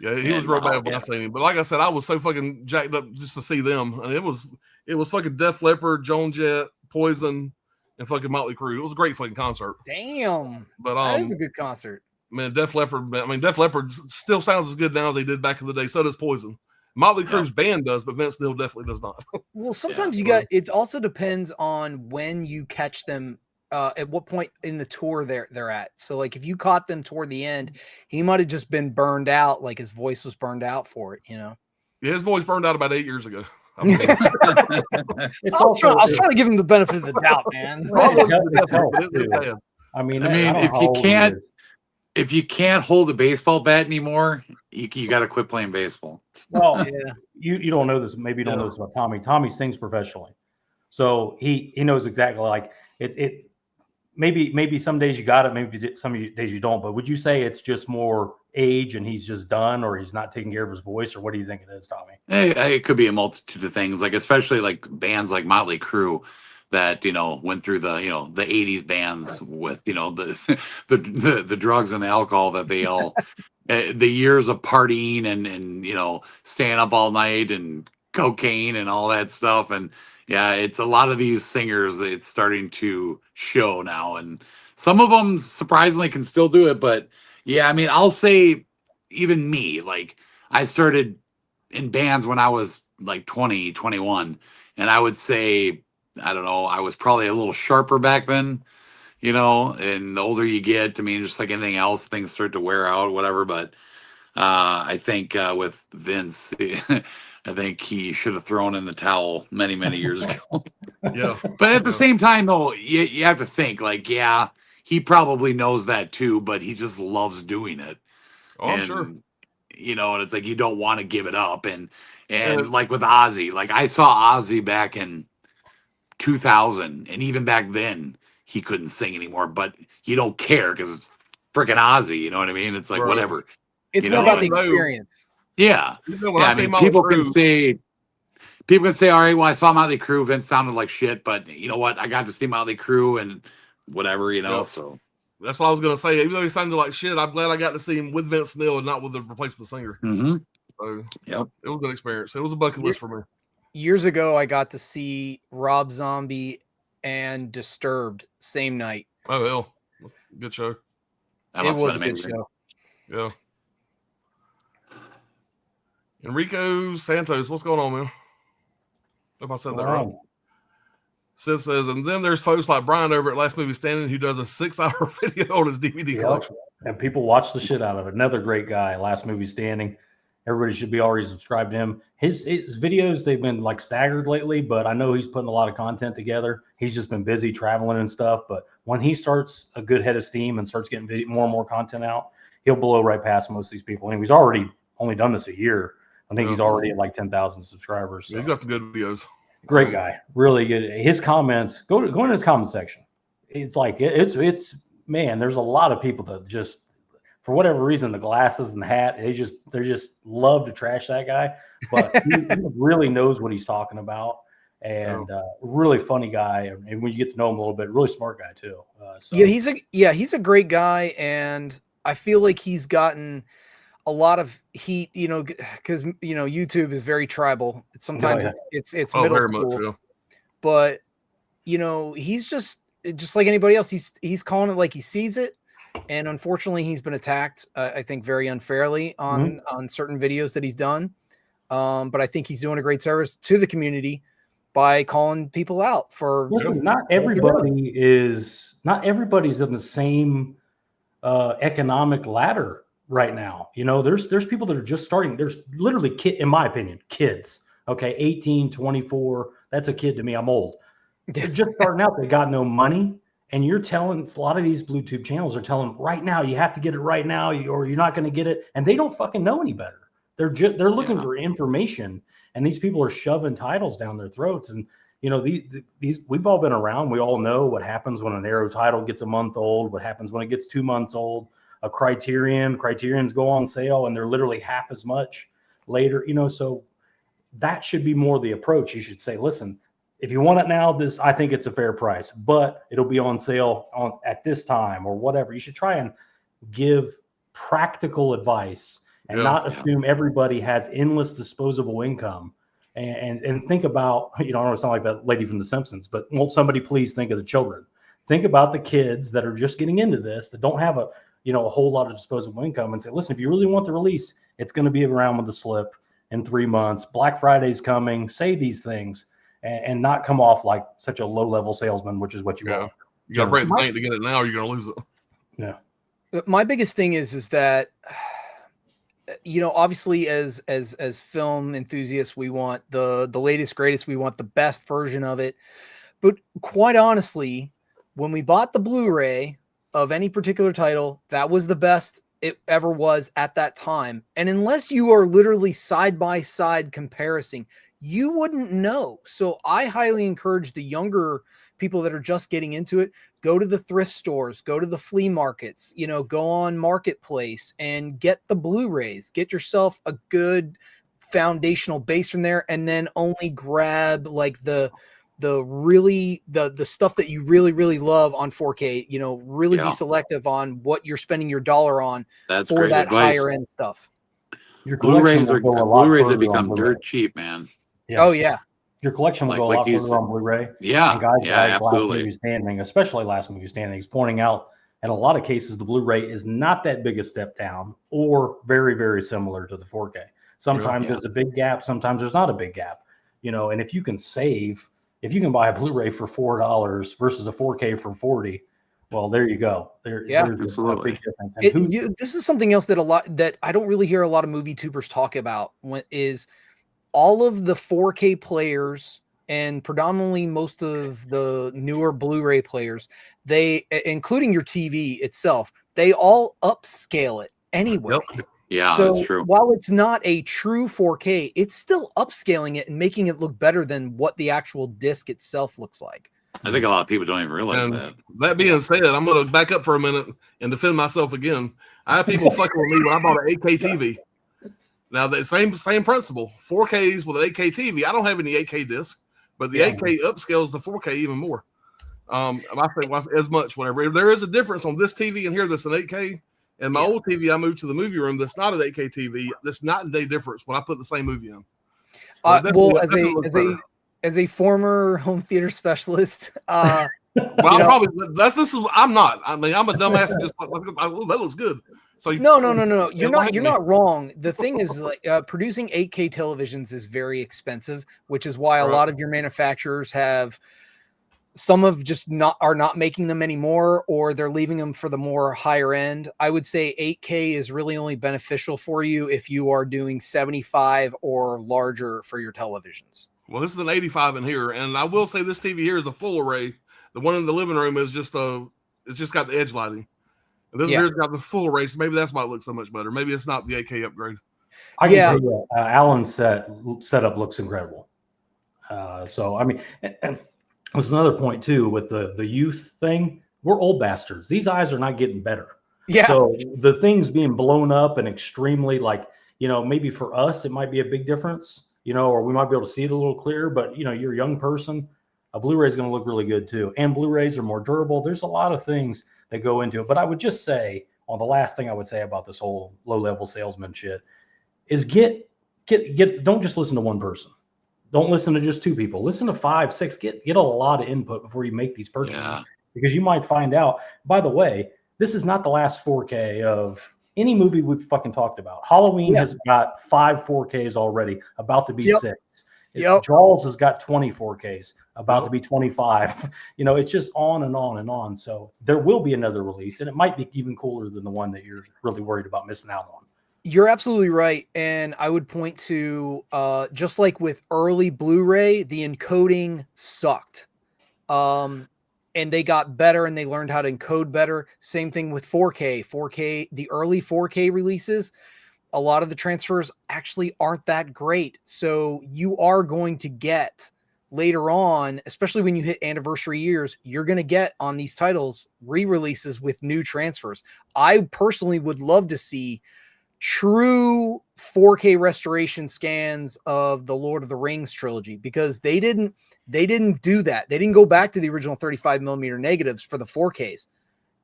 Yeah, he was And, real bad when yeah. I seen him. But like I said, I was so fucking jacked up just to see them. And it was fucking Def Leppard, Joan Jett, Poison, and fucking Motley Crue. It was a great fucking concert. Damn. But That is a good concert. man, Def Leppard, I mean, Def Leppard still sounds as good now as they did back in the day. So does Poison. Motley Crue's band does, but Vince Neil definitely does not. Well, sometimes Yeah. it also depends on when you catch them, at what point in the tour they're at. So like if you caught them toward the end, he might have just been burned out, like his voice was burned out for it, you know. Yeah, his voice burned out about 8 years ago. It's I was also, trying to give him the benefit of the doubt, man. it's health, It was too. bad. I mean, I mean, don't know if how you old he can't- is. If you can't hold a baseball bat anymore, you got to quit playing baseball. Well, Yeah. you don't know this. Maybe you don't know Yeah. this about Tommy. Tommy sings professionally, so he knows exactly like it. Maybe some days you got it, maybe some days you don't. But would you say it's just more age and he's just done, or he's not taking care of his voice, or what do you think it is, Tommy? It could be a multitude of things, like especially like bands like Motley Crue that went through the the 80s bands with the drugs and alcohol that they all the years of partying and staying up all night and cocaine and all that stuff. And yeah, it's a lot of these singers, it's starting to show now, and some of them surprisingly can still do it. But yeah, I mean, I'll say even me, like I started in bands when I was like 20, 21, and I would say, I don't know, I was probably a little sharper back then, and the older you get, I mean, just like anything else, things start to wear out, whatever. But I think with Vince, I think he should have thrown in the towel many, many years ago. Yeah. But at the same time, though, you have to think, like, yeah, he probably knows that too, but he just loves doing it. Oh, I'm And, sure. and it's like you don't want to give it up. And Yeah. like with Ozzy, like I saw Ozzy back in 2000, and even back then he couldn't sing anymore, but you don't care because it's freaking Ozzy, you know what I mean? It's like Right. whatever. It's You more know, about the I know. experience. Yeah. Even when Yeah, I I say mean, Motley people Crue, can say, all right, well, I saw Motley Crue, Vince sounded like shit, but you know what? I got to see Motley Crue and whatever, Yeah. so. that's what I was gonna say. Even though he sounded like shit, I'm glad I got to see him with Vince Neil and not with the replacement singer. Mm-hmm. So Yep. it was a good experience. It was a bucket list for me. Years ago, I got to see Rob Zombie and Disturbed same night. Oh hell, good show. That It must have was a been good amazing. show. Yeah. Enrico Santos, what's going on, man? Hope I said that right. Seth says, and then there's folks like Brian over at Last Movie Standing who does a 6-hour video on his DVD collection. And people watch the shit out of it. Another great guy, Last Movie Standing. Everybody should be already subscribed to him. His videos, they've been like staggered lately, but I know he's putting a lot of content together. He's just been busy traveling and stuff. But when he starts a good head of steam and starts getting more and more content out, he'll blow right past most of these people. And he's already only done this a year. I think he's already at like 10,000 subscribers. So. He's got some good videos. Great guy, really good. His comments, go in his comment section. It's like it's man. There's a lot of people that just, for whatever reason, the glasses and the hat, they just love to trash that guy. But he really knows what he's talking about, and really funny guy. And when you get to know him a little bit, really smart guy too. So. He's a great guy, and I feel like he's gotten a lot of heat, because YouTube is very tribal. Sometimes it's middle school, much, but he's just like anybody else. He's calling it like he sees it, and unfortunately, he's been attacked. I think very unfairly on certain videos that he's done. But I think he's doing a great service to the community by calling people out for. Listen, not everybody's in the same economic ladder right now. There's people that are just starting. There's literally in my opinion, kids. Okay, 18, 24. That's a kid to me. I'm old. They're just starting out. They got no money. And you're telling, a lot of these BlueTube channels are telling them right now, you have to get it right now, or you're not going to get it. And they don't fucking know any better. They're looking for information. And these people are shoving titles down their throats. And, these we've all been around. We all know what happens when an Arrow title gets a month old, what happens when it gets 2 months old. A Criterions go on sale and they're literally half as much later, so that should be more the approach. You should say, listen, if you want it now, I think it's a fair price, but it'll be on sale at this time or whatever. You should try and give practical advice and not assume everybody has endless disposable income and think about, I don't want to sound like that lady from The Simpsons, but won't somebody please think of the children? Think about the kids that are just getting into this, that don't have a whole lot of disposable income, and say, listen, if you really want the release, it's going to be around with the slip in 3 months. Black Friday's coming. Say these things and not come off like such a low-level salesman, which is what you want. You got to break the bank to get it now, or you're going to lose it. Yeah. My biggest thing is that, obviously as film enthusiasts, we want the latest, greatest. We want the best version of it. But quite honestly, when we bought the Blu-ray of any particular title, that was the best it ever was at that time. And unless you are literally side by side comparing, you wouldn't know. So I highly encourage the younger people that are just getting into it, go to the thrift stores, go to the flea markets, go on Marketplace and get the Blu-rays, get yourself a good foundational base from there, and then only grab like the stuff that you really, really love on 4K, really be selective on what you're spending your dollar on. That's for great that advice. higher end stuff. Your Blu-rays have become dirt cheap, man. Yeah. Oh yeah. Your collection will go a lot further on Blu-ray. Yeah. And guys like absolutely. Last Movie Standing, especially Last Movie Standing, is pointing out in a lot of cases the Blu-ray is not that big a step down or very, very similar to the 4K. Sometimes there's a big gap, sometimes there's not a big gap. And if you can buy a Blu-ray for $4 versus a 4K for $40, well, there you go. There's a big difference. This is something else that I don't really hear a lot of movie tubers talk about. Is all of the 4K players and predominantly most of the newer Blu-ray players, they, including your TV itself, they all upscale it anyway. Yep. Yeah, so that's true. While it's not a true 4K, it's still upscaling it and making it look better than what the actual disc itself looks like. I think a lot of people don't even realize that. That being said, I'm going to back up for a minute and defend myself again. I have people fucking with me when I bought an 8K TV. Now, the same principle. 4Ks with an 8K TV. I don't have any 8K discs, but the 8K upscales to 4K even more. I think as much, whatever. If there is a difference on this TV and here that's an 8K, and my old TV, I moved to the movie room. That's not an 8K TV. That's night and day difference when I put the same movie in. Well, as a former home theater specialist, I'm not. I mean, I'm a dumbass. Just like, oh, that looks good. So you, No. You're go not. ahead, You're man. not wrong. The thing is, like, producing 8K televisions is very expensive, which is why a Right. lot of your manufacturers have some of just are not making them anymore, or they're leaving them for the more higher end. I would say 8K is really only beneficial for you if you are doing 75 or larger for your televisions. Well, this is an 85 in here, and I will say this TV here is a full array. The one in the living room is just it's just got the edge lighting. And this one here's got the full array, so maybe that's why it looks so much better. Maybe it's not the 8K upgrade. I can tell you, Alan's setup looks incredible. So I mean, and there's another point too with the youth thing. We're old bastards. These eyes are not getting better. Yeah. So the things being blown up and extremely, like, you know, maybe for us it might be a big difference, you know, or we might be able to see it a little clearer. But you know, you're a young person, a Blu-ray is going to look really good too, and Blu-rays are more durable. There's a lot of things that go into it. But I would just say, on the last thing I would say about this whole low-level salesman shit is get. Don't just listen to one person. Don't listen to just two people. Listen to 5, 6. Get a lot of input before you make these purchases, because you might find out. By the way, this is not the last 4K of any movie we've fucking talked about. Halloween has got 5 4Ks already, about to be 6. Jaws has got 20 4Ks, about to be 25. You know, it's just on and on and on. So there will be another release, and it might be even cooler than the one that you're really worried about missing out on. You're absolutely right. And I would point to just like with early Blu-ray, the encoding sucked. And they got better and they learned how to encode better. Same thing with 4K. 4K, the early 4K releases, a lot of the transfers actually aren't that great. So you are going to get later on, especially when you hit anniversary years, you're going to get on these titles re-releases with new transfers. I personally would love to see true 4K restoration scans of the Lord of the Rings trilogy, because they didn't do that. They didn't go back to the original 35 millimeter negatives for the 4Ks.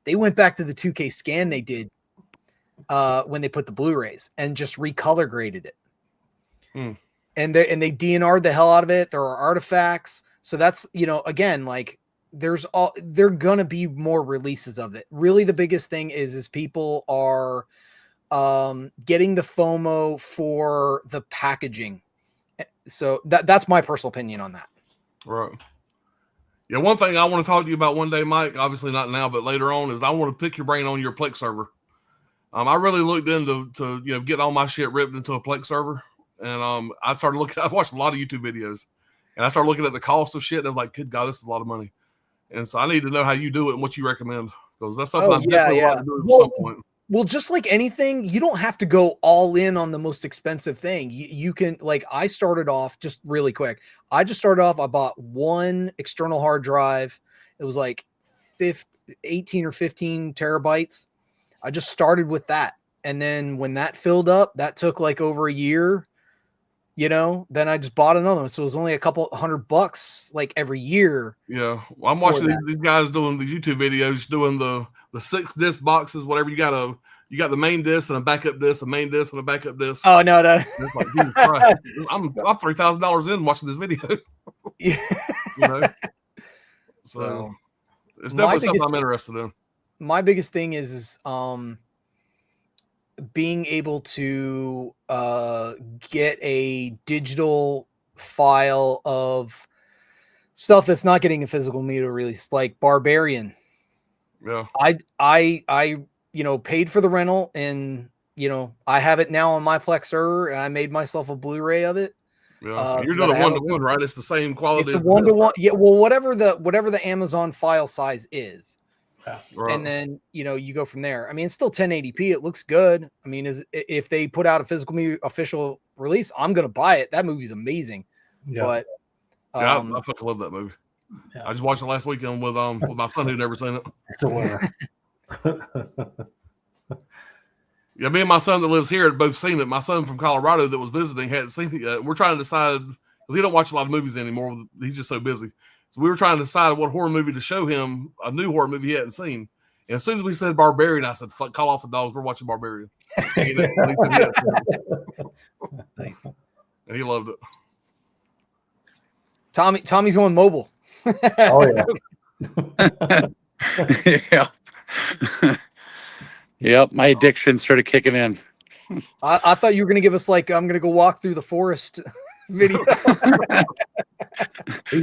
They went back to the 2K scan they did when they put the Blu-rays and just recolor graded it. And they DNR'd the hell out of it. There are artifacts. So that's, you know, again, like there gonna be more releases of it. Really, the biggest thing is people are getting the FOMO for the packaging. So that's my personal opinion on that. Right. Yeah, one thing I want to talk to you about one day, Mike, obviously not now, but later on, is I want to pick your brain on your Plex server. I really looked into get all my shit ripped into a Plex server, and I started looking. I watched a lot of YouTube videos, and I started looking at the cost of shit, and I was like, good God, this is a lot of money. And so I need to know how you do it and what you recommend, because that's something I'm definitely want to do at some point. Well, just like anything, you don't have to go all in on the most expensive thing. You can, like, I started off just really quick. I bought one external hard drive. It was like 18 or 15 terabytes. I just started with that. And then when that filled up, that took like over a year, you know, then I just bought another one. So it was only a couple $100 like every year. Yeah. Well, I'm watching these guys doing the YouTube videos, doing the 6 disc boxes, whatever. You got the main disc and a backup disc, a main disc and a backup disc. Oh, no. It's like, Jesus Christ. I'm $3,000 in watching this video. You know? So it's definitely something I'm interested in. My biggest thing is being able to get a digital file of stuff that's not getting a physical media release, like Barbarian. Yeah. I paid for the rental, and I have it now on my Plex server, and I made myself a Blu-ray of it. Yeah, you're doing a 1-to-1, right? It's the same quality. It's a 1-to-1. Yeah, well, whatever the Amazon file size is. Right. And then you go from there. I mean, it's still 1080p. It looks good. I mean, if they put out a physical movie official release, I'm gonna buy it. That movie's amazing. Yeah. But I fucking love that movie. Yeah. I just watched it last weekend with my son who'd never seen it. It's a winner. Yeah, me and my son that lives here had both seen it. My son from Colorado that was visiting hadn't seen it yet. We're trying to decide, because he don't watch a lot of movies anymore. He's just so busy. So we were trying to decide what horror movie to show him, a new horror movie he hadn't seen. And as soon as we said Barbarian, I said, fuck, call off the dogs. We're watching Barbarian. And nice. And he loved it. Tommy's going mobile. Oh, yeah. Yeah. Yep, my addiction started kicking in. I thought you were gonna give us like I'm gonna go walk through the forest video.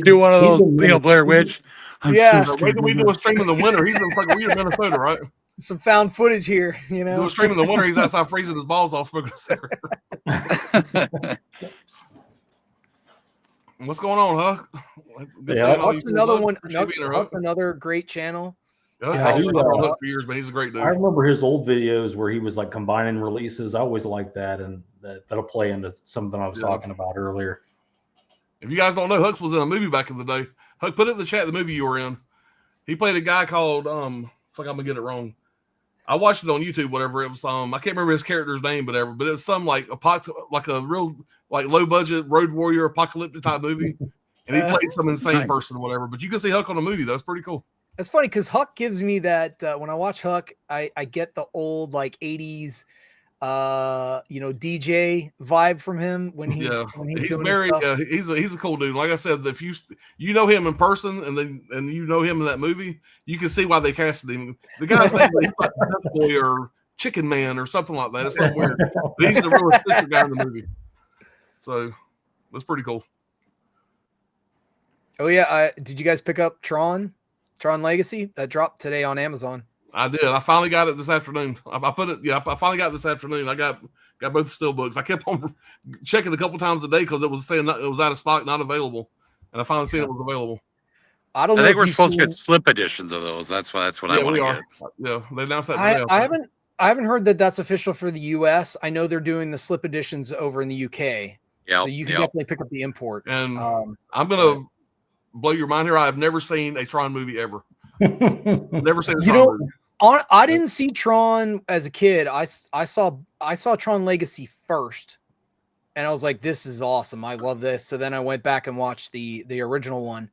Do one of those, been Blair Witch. Yeah. So wait till we do a stream in the winter. He's in fucking weird Minnesota, right? Some found footage here, you Do know. a stream in the winter. He's outside freezing his balls off smoking a cigarette. What's going on, Huck? Good Yeah, seeing all Huck's you another people. one. Appreciate being here, Huck. Huck's another great channel. Huck's Yeah, also he, been on uh, Huck for years, but he's a great dude. I remember his old videos where he was like combining releases. I always liked that, and that'll play into something I was talking about earlier. If you guys don't know, Huck was in a movie back in the day. Huck, put it in the chat the movie you were in. He played a guy called fuck, I'm gonna get it wrong. I watched it on YouTube, whatever. It was I can't remember his character's name, whatever, but it was some like a real like low budget road warrior apocalyptic type movie. And he played some insane Nice. person or whatever. But you can see Huck on the movie, though. It's pretty cool. It's funny because Huck gives me that when I watch Huck, I get the old like 80s DJ vibe from him when he's He's doing very his stuff. he's a cool dude. Like I said, if you know him in person and you know him in that movie, you can see why they casted him. The guy's name is like Duck Boy or Chicken Man or something like that. It's something weird. But he's the real official guy in the movie. So that's pretty cool. Oh yeah, did you guys pick up Tron Legacy? That dropped today on Amazon. I did. I finally got it this afternoon. I put it. Yeah, I finally got it this afternoon. I got both steelbooks. I kept on checking a couple times a day because it was saying that it was out of stock, not available, and I finally seen it was available. I don't know. I think if we're you've supposed to seen- get slip editions of those. That's what I want we to are. get. Yeah, they announced that today. I haven't heard that that's official for the US. I know they're doing the slip editions over in the UK. Yeah, So you can definitely pick up the import. And I'm gonna blow your mind here. I have never seen a Tron movie ever. Never seen a You Tron know, movie. I didn't see Tron as a kid. I saw Tron Legacy first, and I was like, "This is awesome! I love this." So then I went back and watched the original one.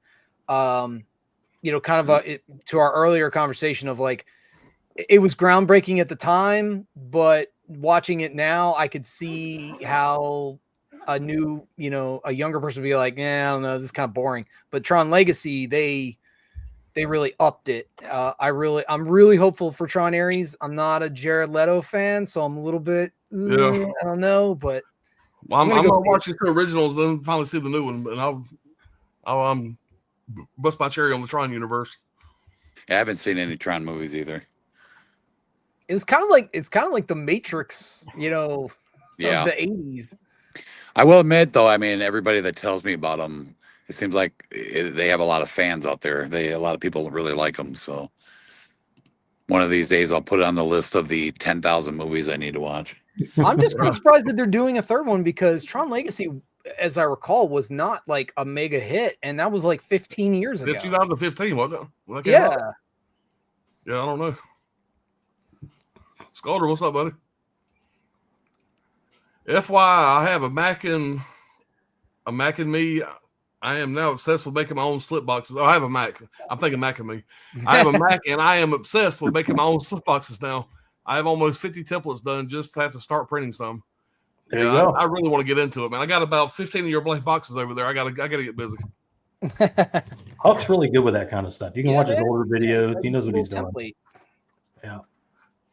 Kind of to our earlier conversation of like, it was groundbreaking at the time, but watching it now, I could see how a younger person would be like, "Yeah, I don't know, this is kind of boring." But Tron Legacy, they really upped it. I'm really hopeful for Tron Ares. I'm not a Jared Leto fan, so I'm a little bit, I don't know, but Well, I'm gonna gonna go see watch the two originals, then finally see the new one, and I'll bust my cherry on the Tron universe. Yeah, I haven't seen any Tron movies either. it's kind of like the Matrix, Yeah, of the 80s. I will admit though, I mean, everybody that tells me about them, it seems like they have a lot of fans out there. A lot of people really like them. So one of these days, I'll put it on the list of the 10,000 movies I need to watch. I'm just kind of surprised that they're doing a third one because Tron Legacy, as I recall, was not like a mega hit, and that was like 15 years ago. 2015, wasn't it? When that came Yeah. out? Yeah, I don't know. Scalder, what's up, buddy? FYI, I have a Mac and me. I am now obsessed with making my own slip boxes. Oh, I have a Mac. I'm thinking Mac and me. I have a Mac, and I am obsessed with making my own slip boxes now. I have almost 50 templates done. Just have to start printing some. There you go. I really want to get into it, man. I got about 15 of your blank boxes over there. I gotta get busy. Huck's really good with that kind of stuff. You can watch his man. older videos. He knows what he's doing. Template. Yeah.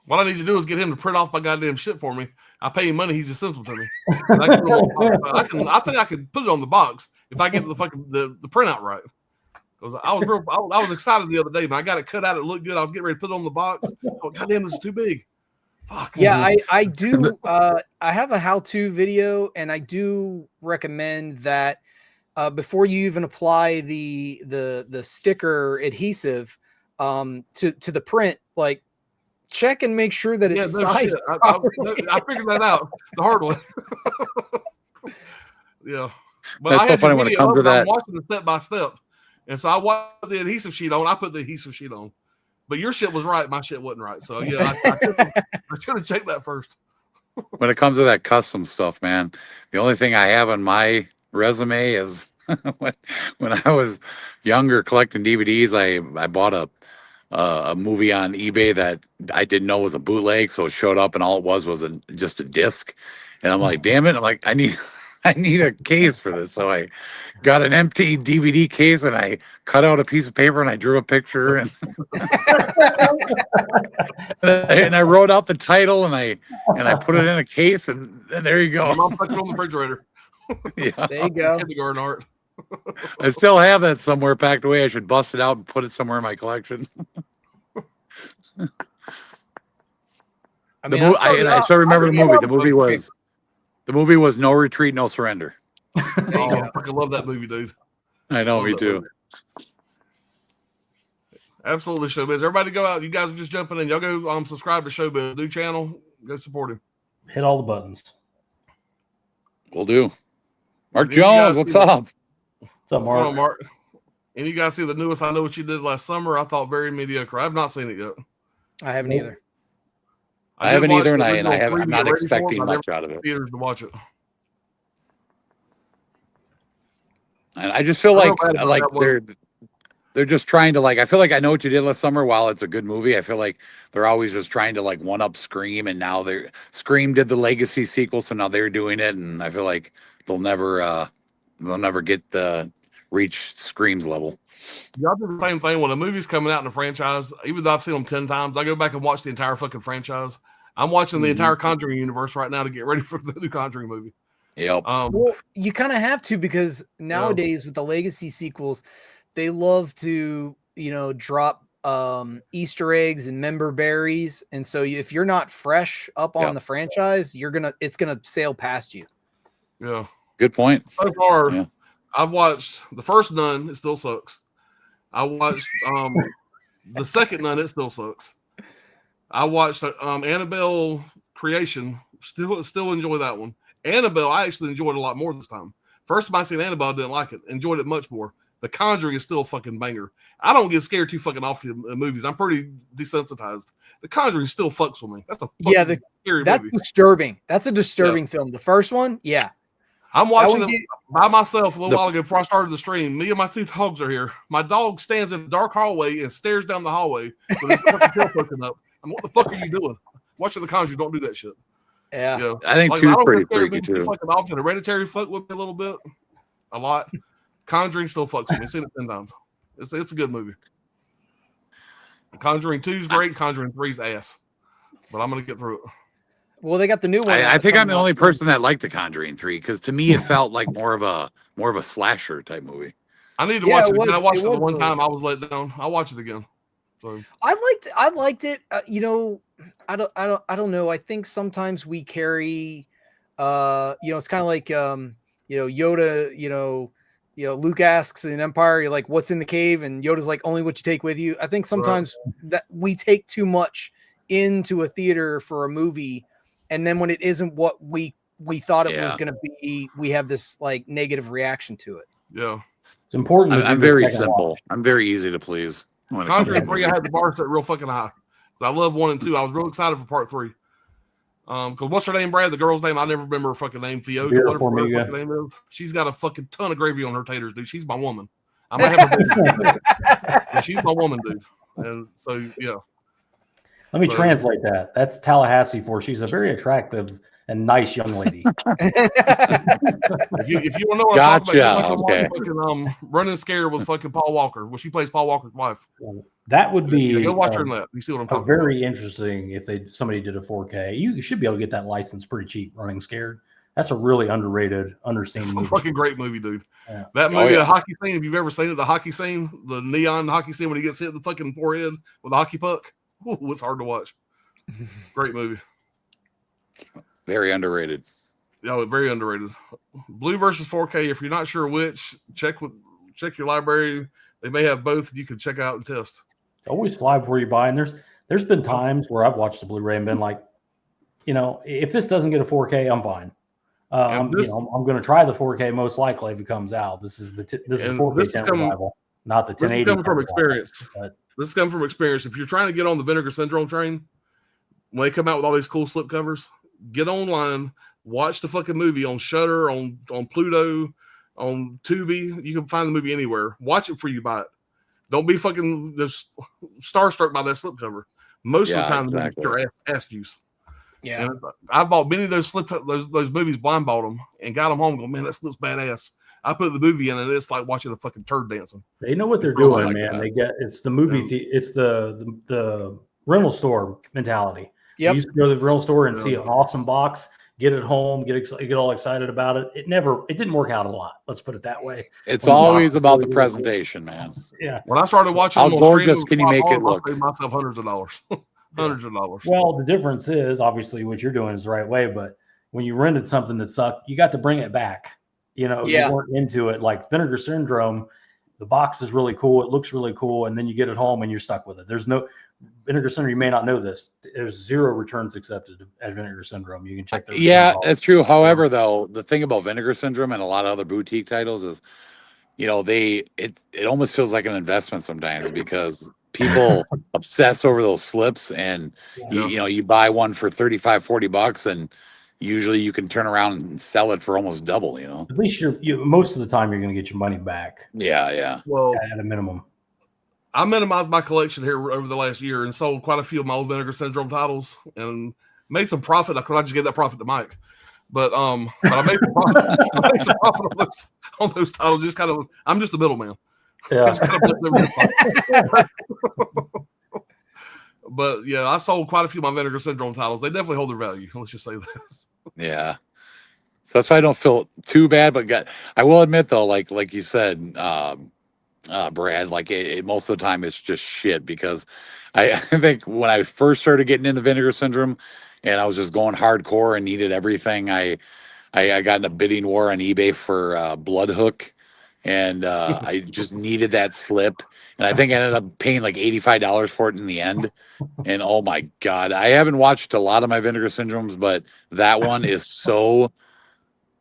What I need to do is get him to print off my goddamn shit for me. I pay him money; he just sends them to me. And I think I could put it on the box if I get the fucking the printout right. Because I was excited the other day, man. I got it cut out; it looked good. I was getting ready to put it on the box. Oh, goddamn, this is too big. Fuck. Yeah, I do. I have a how-to video, and I do recommend that before you even apply the sticker adhesive to the print, like check and make sure that it's sized. I figured that out the hard way. Yeah, but That's I so had funny the when it video comes up to and I'm that. watching the step by step, and so I watched the adhesive sheet on. I put the adhesive sheet on. But your shit was right. My shit wasn't right. So, yeah, I should have checked that first. When it comes to that custom stuff, man, the only thing I have on my resume is when I was younger collecting DVDs, I bought a movie on eBay that I didn't know was a bootleg. So it showed up and all it was just a disc. And I'm like, damn it. I'm like, I need I need a case for this. So I got an empty DVD case and I cut out a piece of paper and I drew a picture and and I wrote out the title and I put it in a case and there you My go. mom put it on the refrigerator. Yeah. There you go. Kindergarten art. I still have that somewhere packed away. I should bust it out and put it somewhere in my collection. I The mean, mo- I, and I still remember the movie. The movie was No Retreat, No Surrender. There you Oh, go. I fucking love that movie, dude. I know, Love me that too. movie. Absolutely, Showbiz. Everybody go out. You guys are just jumping in. Y'all go subscribe to Showbiz. New channel. Go support him. Hit all the buttons. We'll do. Mark Did you guys Jones, what's see the- up? What's up, Come Mark? on, Mark. And you guys see the newest I Know What You Did Last Summer? I thought very mediocre. I've not seen it yet. I haven't either. I did haven't watch either, the and original I'm 3D not ready for it, expecting but I never much out of went it. to theaters to watch it. And I just feel I like felt bad about that one. they're just trying to like. I feel like I Know What You Did Last Summer. While it's a good movie, I feel like they're always just trying to like one up Scream, and now Scream did the Legacy sequel, so now they're doing it, and I feel like they'll never get the reach Scream's level. Y'all do the same thing when a movie's coming out in a franchise. Even though I've seen them 10 times, I go back and watch the entire fucking franchise. I'm watching the entire Conjuring universe right now to get ready for the new Conjuring movie. Yep. Well, you kind of have to, because nowadays with the legacy sequels, they love to, drop Easter eggs and member berries, and so if you're not fresh up on Yep. the franchise, it's gonna sail past you. Yeah. Good point. So far, Yeah. I've watched the first Nun. It still sucks. I watched the second Nun. It still sucks. I watched Annabelle Creation. Still enjoy that one. Annabelle, I actually enjoyed a lot more this time. First time I seen Annabelle, I didn't like it. Enjoyed it much more. The Conjuring is still a fucking banger. I don't get scared too fucking often in movies. I'm pretty desensitized. The Conjuring still fucks with me. That's a fucking scary That's movie. disturbing. That's a disturbing film. The first one, yeah. I'm watching would it get- by myself a little while ago before I started the stream. Me and my two dogs are here. My dog stands in a dark hallway and stares down the hallway with his fucking tail poking up. What the fuck are you doing? Watching The Conjuring, don't do that shit. Yeah. You know? I think Like, two's I don't pretty get scared of freaky movies too. fucking often. Hereditary fuck with me a little bit, a lot. Conjuring still fucks with me. I've seen it 10 times. It's a good movie. Conjuring 2's great. Conjuring 3's ass. But I'm gonna get through it. Well, they got the new one. I think I'm the coming only out. person that liked The Conjuring 3 because to me it felt like more of a slasher type movie. I need to Yeah, watch it it again. I was- watched it it the was one really time. I was let down. I'll watch it again. So I liked it. I don't know. I think sometimes we carry, it's kind of like, Yoda, Luke asks in Empire, you're like, what's in the cave? And Yoda's like, only what you take with you. I think sometimes that we take too much into a theater for a movie. And then when it isn't what we thought it was Yeah. going to be, we have this like negative reaction to it. yeah. It's important. to I'm do the very second simple. watch. I'm very easy to please. when it comes to Conjuring 3, I movies. had the bar set real fucking high. So I love 1 and 2. I was real excited for part 3. Because what's her name, Brad? The girl's name, I never remember her fucking name. Fiona, Vera whatever her Farmiga. fucking name is. She's got a fucking ton of gravy on her taters, dude. She's my woman. I might have her. Yeah, she's my woman, dude. And so yeah. Let me So- translate that. That's Tallahassee for she's a very attractive and nice young lady. If you want to know what I'm talking about, Gotcha, you okay. fucking Running Scared with fucking Paul Walker. Well, she plays Paul Walker's wife. That would be Yeah, go watch her in that. You see what I'm talking very interesting if somebody did a 4K. You should be able to get that license pretty cheap. Running Scared. That's a really underrated, underseen It's a movie. fucking great movie, dude. Yeah. That Oh, movie, yeah. The hockey scene, if you've ever seen it, the hockey scene, the neon hockey scene when he gets hit in the fucking forehead with a hockey puck. Ooh, it's hard to watch. Great movie. Very underrated. Yeah, very underrated. Blue versus 4K. If you're not sure which, check your library. They may have both. You can check out and test. Always fly before you buy. And there's been times where I've watched the Blu-ray and been like, if this doesn't get a 4K, I'm fine. I'm going to try the 4K most likely if it comes out. This is this is And 4K this is 10 coming- revival, not the This is 1080. coming from revival. experience. But- This is coming from experience. If you're trying to get on the Vinegar Syndrome train, when they come out with all these cool slip covers, get online, watch the fucking movie on Shudder, on Pluto, on Tubi. You can find the movie anywhere. Watch it before you buy it. Don't be fucking just starstruck by that slip cover. Most of the Yeah, time, exactly. the movie's your ass juice. Yeah. And I bought many of those those movies, blind bought them, and got them home. Going, man, that slip's badass. I put the movie in, and it's like watching a fucking turd dancing. They know what they're Oh, doing, my man. God. They get it's the movie. It's the rental store mentality. Yep. You used to go to the rental store and Yeah. see an awesome box, get it home, get all excited about it. It didn't work out a lot. Let's put it that way. It's When the always box about the really was- presentation, man. Yeah. When I started watching How them on gorgeous streaming, can you make it look? I saved myself hundreds of dollars. Hundreds of dollars. Well, the difference is obviously what you're doing is the right way, but when you rented something that sucked, you got to bring it back. You know, Yeah. you weren't into it. Like Vinegar Syndrome, the box is really cool. It looks really cool, and then you get it home and you're stuck with it. There's no Vinegar Syndrome. You may not know this. There's 0 returns accepted at Vinegar Syndrome. You can check their Yeah, returns off. that's true. However, though, the thing about Vinegar Syndrome and a lot of other boutique titles is, you know, it almost feels like an investment sometimes because people obsess over those slips, and you know, you buy one for $35-40, and usually you can turn around and sell it for almost double. You know. At least most of the time you're going to get your money back Yeah. Well, at a minimum. I minimized my collection here over the last year and sold quite a few of my old Vinegar Syndrome titles and made some profit. I just gave that profit to Mike, but I made some profit. I made some profit on those titles. Just kind of, I'm just the middleman. Yeah. Just kind of but yeah, I sold quite a few of my Vinegar Syndrome titles. They definitely hold their value. Let's just say that. Yeah. So that's why I don't feel too bad, but I will admit though, like you said, Brad, like most of the time it's just shit because I think when I first started getting into Vinegar Syndrome and I was just going hardcore and needed everything, I got in a bidding war on eBay for Blood Hook, and I just needed that slip, and I think I ended up paying like $85 for it in the end. And oh my God, I haven't watched a lot of my Vinegar Syndromes, but that one is so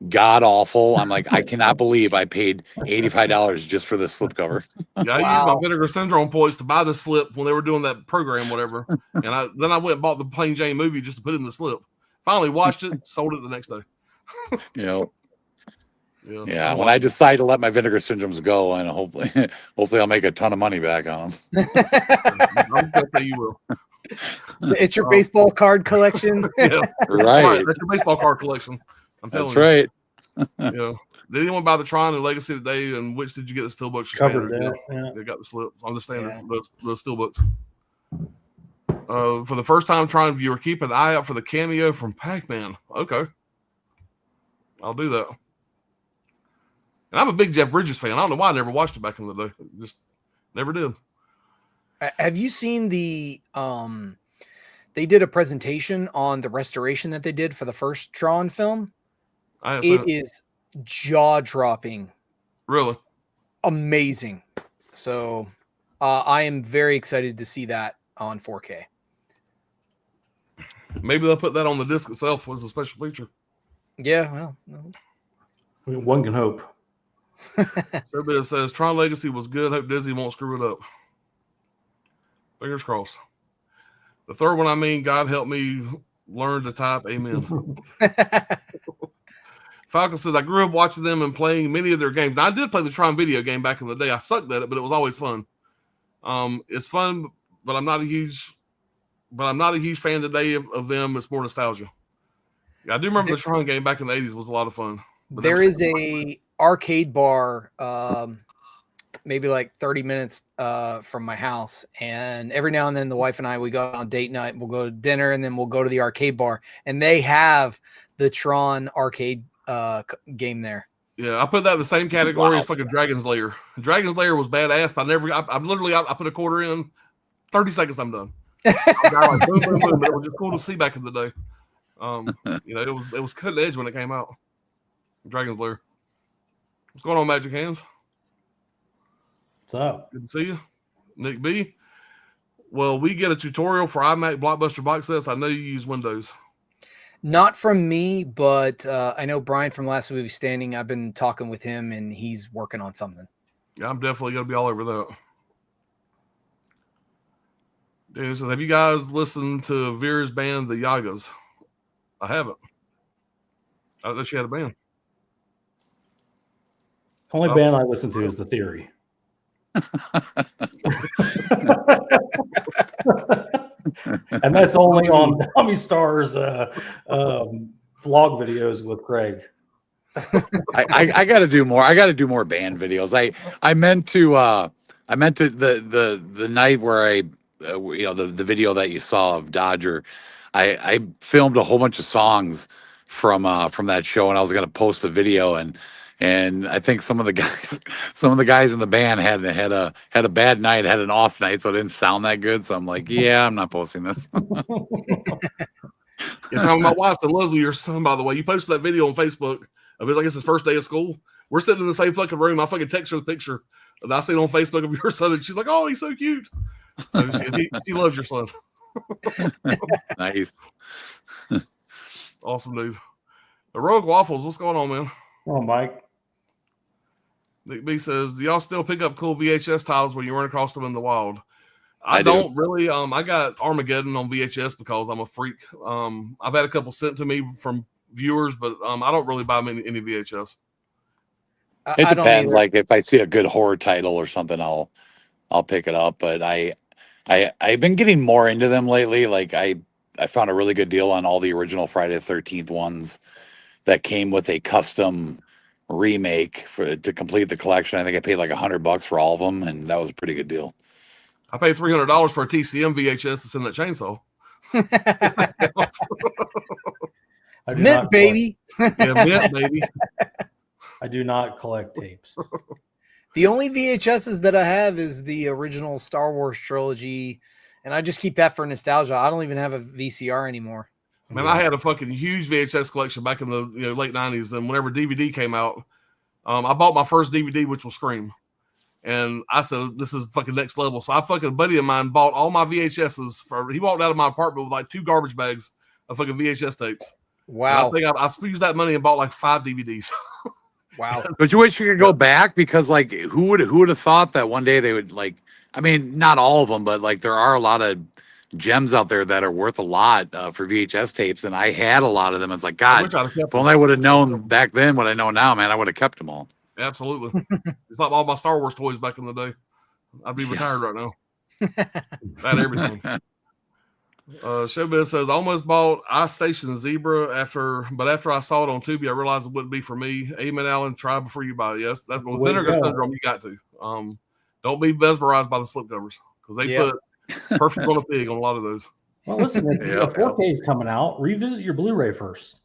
god awful. I'm like, I cannot believe I paid $85 just for this slipcover. Yeah, I used my Vinegar Syndrome points to buy the slip when they were doing that program, whatever. And then I went and bought the Plain Jane movie just to put in the slip. Finally watched it, sold it the next day. You know. Yeah. Yeah, when I decide to let my Vinegar Syndromes go, and hopefully I'll make a ton of money back on them. I'm gonna say you will. It's your baseball card collection. Yeah. Right. That's your baseball card collection. I'm telling That's you. right. Yeah. Did anyone buy the Tron and Legacy today? And which did you get the steelbooks? Covered Standard? that. Yeah. They got the slip on the standard, the steelbooks. For the first time Tron viewer, keep an eye out for the cameo from Pac-Man. Okay. I'll do that. And I'm a big Jeff Bridges fan. I don't know why I never watched it back in the day. Just never did. Have you seen the they did a presentation on the restoration that they did for the first Tron film? It is jaw-dropping. Really? Amazing. So I am very excited to see that on 4K. Maybe they'll put that on the disc itself as a special feature. Yeah, well. One can hope. Everybody says Tron Legacy was good. Hope Disney won't screw it up. Fingers crossed. The third one, I mean, God help me learn to type. Amen. Falcon says, I grew up watching them and playing many of their games. Now, I did play the Tron video game back in the day. I sucked at it, but it was always fun. It's fun, but I'm not a huge fan today of them. It's more nostalgia. Yeah, I do remember the Tron game back in the 80s was a lot of fun. There is a arcade bar maybe like 30 minutes from my house, and every now and then the wife and I, we go on date night, we'll go to dinner, and then we'll go to the arcade bar, and they have the Tron arcade game there. Yeah, I put that in the same category as fucking Dragon's Lair. Dragon's Lair was badass, but I put a quarter in, 30 seconds, I'm done. Like, boom, boom, boom, but it was just cool to see back in the day. It was cutting edge when it came out. Dragon's Lair. What's going on, Magic Hands? What's up? Good to see you. Nick B. Well, we get a tutorial for iMac Blockbuster box sets. I know you use Windows. Not from me, but I know Brian from Last Movie Standing. I've been talking with him, and he's working on something. Yeah, I'm definitely going to be all over that. Daniel says, have you guys listened to Vera's band, The Yagas? I haven't. I didn't know she had a band. The only band I listen to is The Theory. And that's only on Tommy Star's vlog videos with Craig. I got to do more. I got to do more band videos. I meant to the night where I the video that you saw of Dodger. I filmed a whole bunch of songs from that show, and I was going to post a video, and I think some of the guys in the band had a bad night, had an off night, so it didn't sound that good. So I'm like, yeah, I'm not posting this. You're talking about my wife's in love with your son, by the way. You posted that video on Facebook of it, like it's his first day of school. We're sitting in the same fucking room. I fucking text her the picture that I seen on Facebook of your son, and she's like, "Oh, he's so cute." So she loves your son. Nice. Awesome, dude. The Rogue Waffles, what's going on, man? Oh, Mike. Nick B says, do y'all still pick up cool VHS titles when you run across them in the wild? I do. don't really. I got Armageddon on VHS because I'm a freak. I've had a couple sent to me from viewers, but I don't really buy any VHS. It depends. Like if I see a good horror title or something, I'll pick it up. But I've been getting more into them lately. Like I found a really good deal on all the original Friday the 13th ones that came with a custom remake to complete the collection. I think I paid like $100 for all of them, and that was a pretty good deal. I paid $300 for a TCM VHS that's in that chainsaw. Mint, baby. Yeah, mint, baby. I do not collect tapes. The only VHSs that I have is the original Star Wars trilogy, and I just keep that for nostalgia. I don't even have a VCR anymore. Man, I had a fucking huge VHS collection back in the late 90s, and whenever DVD came out, I bought my first DVD, which was Scream. And I said, this is fucking next level. So a buddy of mine bought all my VHSs. He walked out of my apartment with like 2 garbage bags of fucking VHS tapes. Wow. And I think I used that money and bought like 5 DVDs. Wow. But you wish you could go back, because like who would have thought that one day they would, like, I mean, not all of them, but like there are a lot of gems out there that are worth a lot for VHS tapes, and I had a lot of them. It's like, God, if only I would have known back then what I know now, man, I would have kept them all. Absolutely. It's like all my Star Wars toys back in the day. I'd be retired right now. I had everything. Showbiz says, I almost bought Ice Station Zebra but after I saw it on Tubi, I realized it wouldn't be for me. Amen, Alan. Try before you buy it. Yes, that's with Vinegar Syndrome. You got to. Don't be mesmerized by the slipcovers, because they put Perfect on a Pig on a lot of those. Well, listen, if 4K is coming out, revisit your Blu-ray first.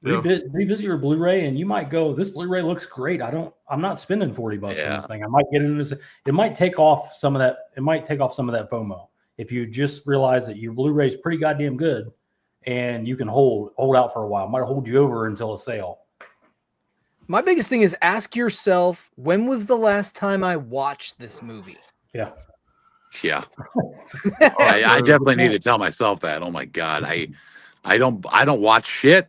Revisit your Blu-ray, and you might go, this Blu-ray looks great. I'm not spending $40 on this thing. I might get into this. It might take off some of that. It might take off some of that FOMO if you just realize that your Blu-ray is pretty goddamn good, and you can hold out for a while. It might hold you over until a sale. My biggest thing is ask yourself, when was the last time I watched this movie? Yeah. Yeah. I definitely need to tell myself that. Oh my God. I don't watch shit.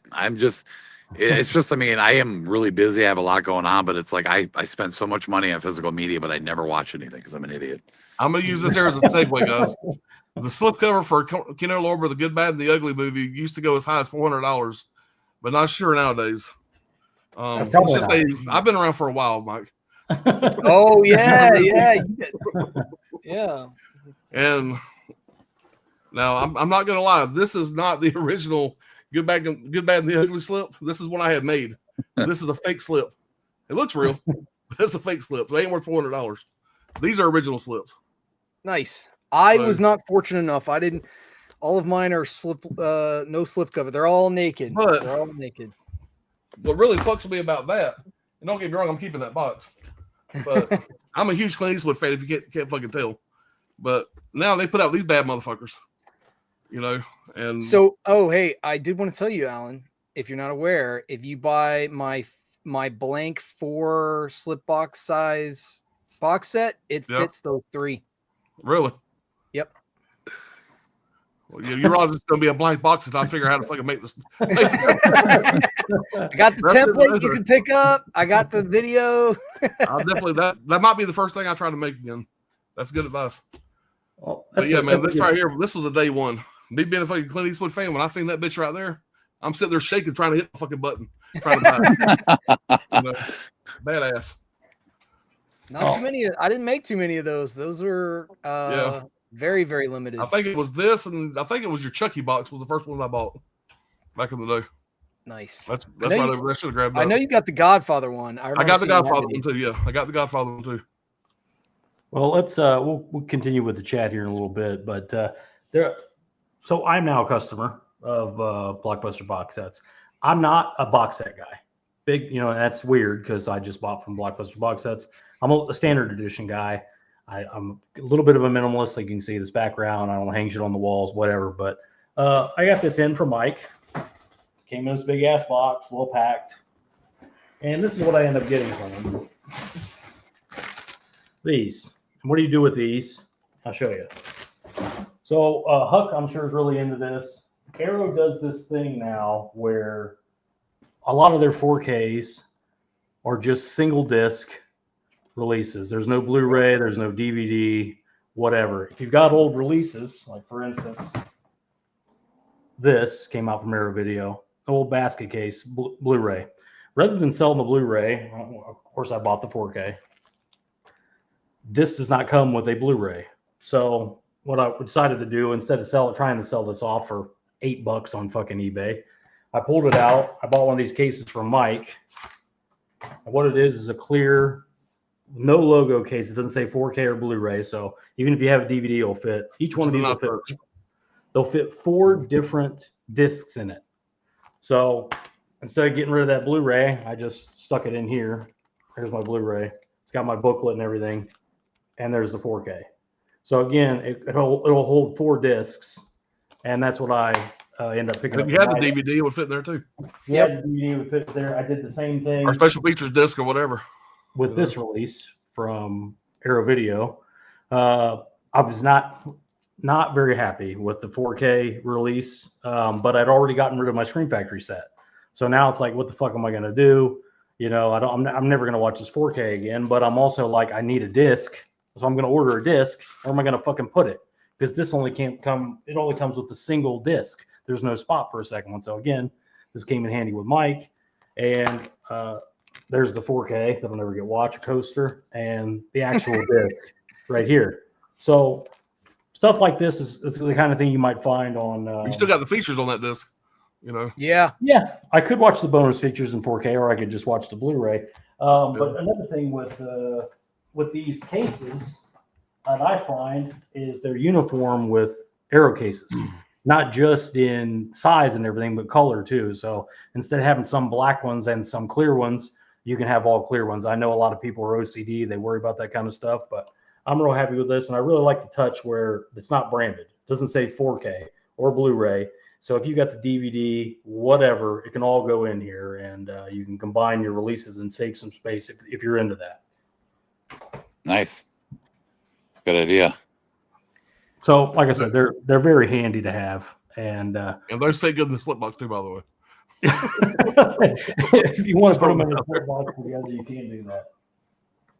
It's just, I mean, I am really busy. I have a lot going on, but it's like, I spend so much money on physical media, but I never watch anything because I'm an idiot. I'm going to use this here as a segue, guys. The slipcover for Kino Lorber, The Good, Bad, and the Ugly movie used to go as high as $400, but not sure nowadays. I've been around for a while, Mike. Oh, yeah. Yeah. And now I'm not going to lie. This is not the original Good, Bad, and the Ugly slip. This is one I had made. This is a fake slip. It looks real, but it's a fake slip. It ain't worth $400. These are original slips. Nice. I was not fortunate enough. All of mine are no slip cover. They're all naked. They're all naked. What really fucks me about that, and don't get me wrong, I'm keeping that box. But I'm a huge Clint Eastwood fan, if you can't fucking tell. But now they put out these bad motherfuckers, and so, hey, I did want to tell you, Alan, if you're not aware, if you buy my blank 4 slip box size box set, it fits those 3. Really? Yep. Well, you realize it's going to be a blank box until I figure out how to fucking make this. I got the template you can pick up. I got the video. I'll definitely that might be the first thing I try to make again. That's good advice. Well, but yeah, man, this right here, this was a day one. Me being a fucking Clint Eastwood fan, when I seen that bitch right there, I'm sitting there shaking, trying to hit the fucking button, trying to buy it. Badass. Not too many. I didn't make too many of those. Those were Very, very limited. I think it was this, and I think it was your Chucky box was the first one I bought back in the day. Nice. That's I why know I should have grabbed that. I know you got the Godfather one. I got the Godfather one too. Yeah, I got the Godfather one too. Well, let's we'll continue with the chat here in a little bit, but there. So I'm now a customer of Blockbuster box sets. I'm not a box set guy. Big, that's weird because I just bought from Blockbuster box sets. I'm a standard edition guy. I'm a little bit of a minimalist. Like you can see this background. I don't hang shit on the walls, whatever. But I got this in from Mike. Came in this big ass box, well packed. And this is what I end up getting from him. These. And what do you do with these? I'll show you. So Huck, I'm sure, is really into this. Arrow does this thing now where a lot of their 4Ks are just single disc releases. There's no Blu-ray, there's no DVD, whatever. If you've got old releases, like for instance, this came out from Arrow Video, old basket case Blu-ray. Rather than selling the Blu-ray, of course I bought the 4K. This does not come with a Blu-ray. So what I decided to do, instead of trying to sell this off for $8 on fucking eBay, I pulled it out. I bought one of these cases from Mike. And what it is a clear, no logo case. It doesn't say 4K or Blu-ray. So even if you have a DVD, it'll fit. Each one of these will fit. They'll fit 4 different discs in it. So instead of getting rid of that Blu-ray, I just stuck it in here. Here's my Blu-ray. It's got my booklet and everything. And there's the 4K. So again, it'll hold 4 discs. And that's what I end up picking up. If you had the DVD, it would fit there too. Yeah, the DVD would fit there. I did the same thing. Or special features disc or whatever. With this release from Arrow Video. I was not very happy with the 4K release, but I'd already gotten rid of my Scream Factory set. So now it's like, what the fuck am I going to do? I'm never going to watch this 4K again, but I'm also like, I need a disc. So I'm going to order a disc. Where am I going to fucking put it? Because this only comes with a single disc. There's no spot for a second one. So again, this came in handy with Mike. And there's the 4K that I'll never get watch, a coaster, and the actual disc right here. So stuff like this is the kind of thing you might find on. You still got the features on that disc, Yeah. Yeah, I could watch the bonus features in 4K, or I could just watch the Blu-ray. But another thing with these cases that I find is they're uniform with Arrow cases, not just in size and everything, but color too. So instead of having some black ones and some clear ones, you can have all clear ones. I know a lot of people are OCD; they worry about that kind of stuff, but I'm real happy with this, and I really like the touch where it's not branded. It doesn't say 4K or Blu-ray. So if you got the DVD, whatever, it can all go in here, and you can combine your releases and save some space if you're into that. Nice. Good idea. So, like I said, they're very handy to have, and those fit good in the slip box too, by the way. if you want to put them in a slip box together, you can do that.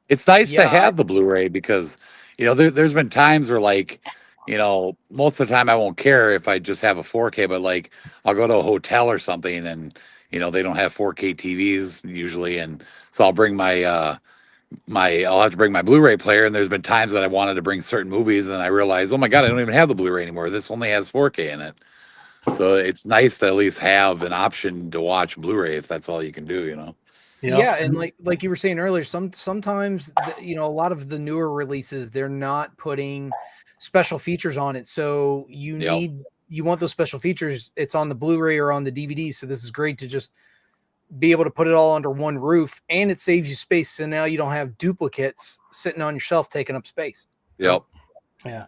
It's nice to have the Blu-ray because, there's been times where most of the time I won't care if I just have a 4K, but I'll go to a hotel or something and, they don't have 4K TVs usually. And so I'll bring I'll have to bring my Blu-ray player. And there's been times that I wanted to bring certain movies and I realized, oh my God, I don't even have the Blu-ray anymore. This only has 4K in it. So it's nice to at least have an option to watch Blu-ray if that's all you can do, Yeah, and like you were saying earlier, sometimes a lot of the newer releases, they're not putting special features on it. So you want those special features, it's on the Blu-ray or on the DVD. So this is great to just be able to put it all under one roof, and it saves you space. So now you don't have duplicates sitting on your shelf taking up space. Yep. Yeah.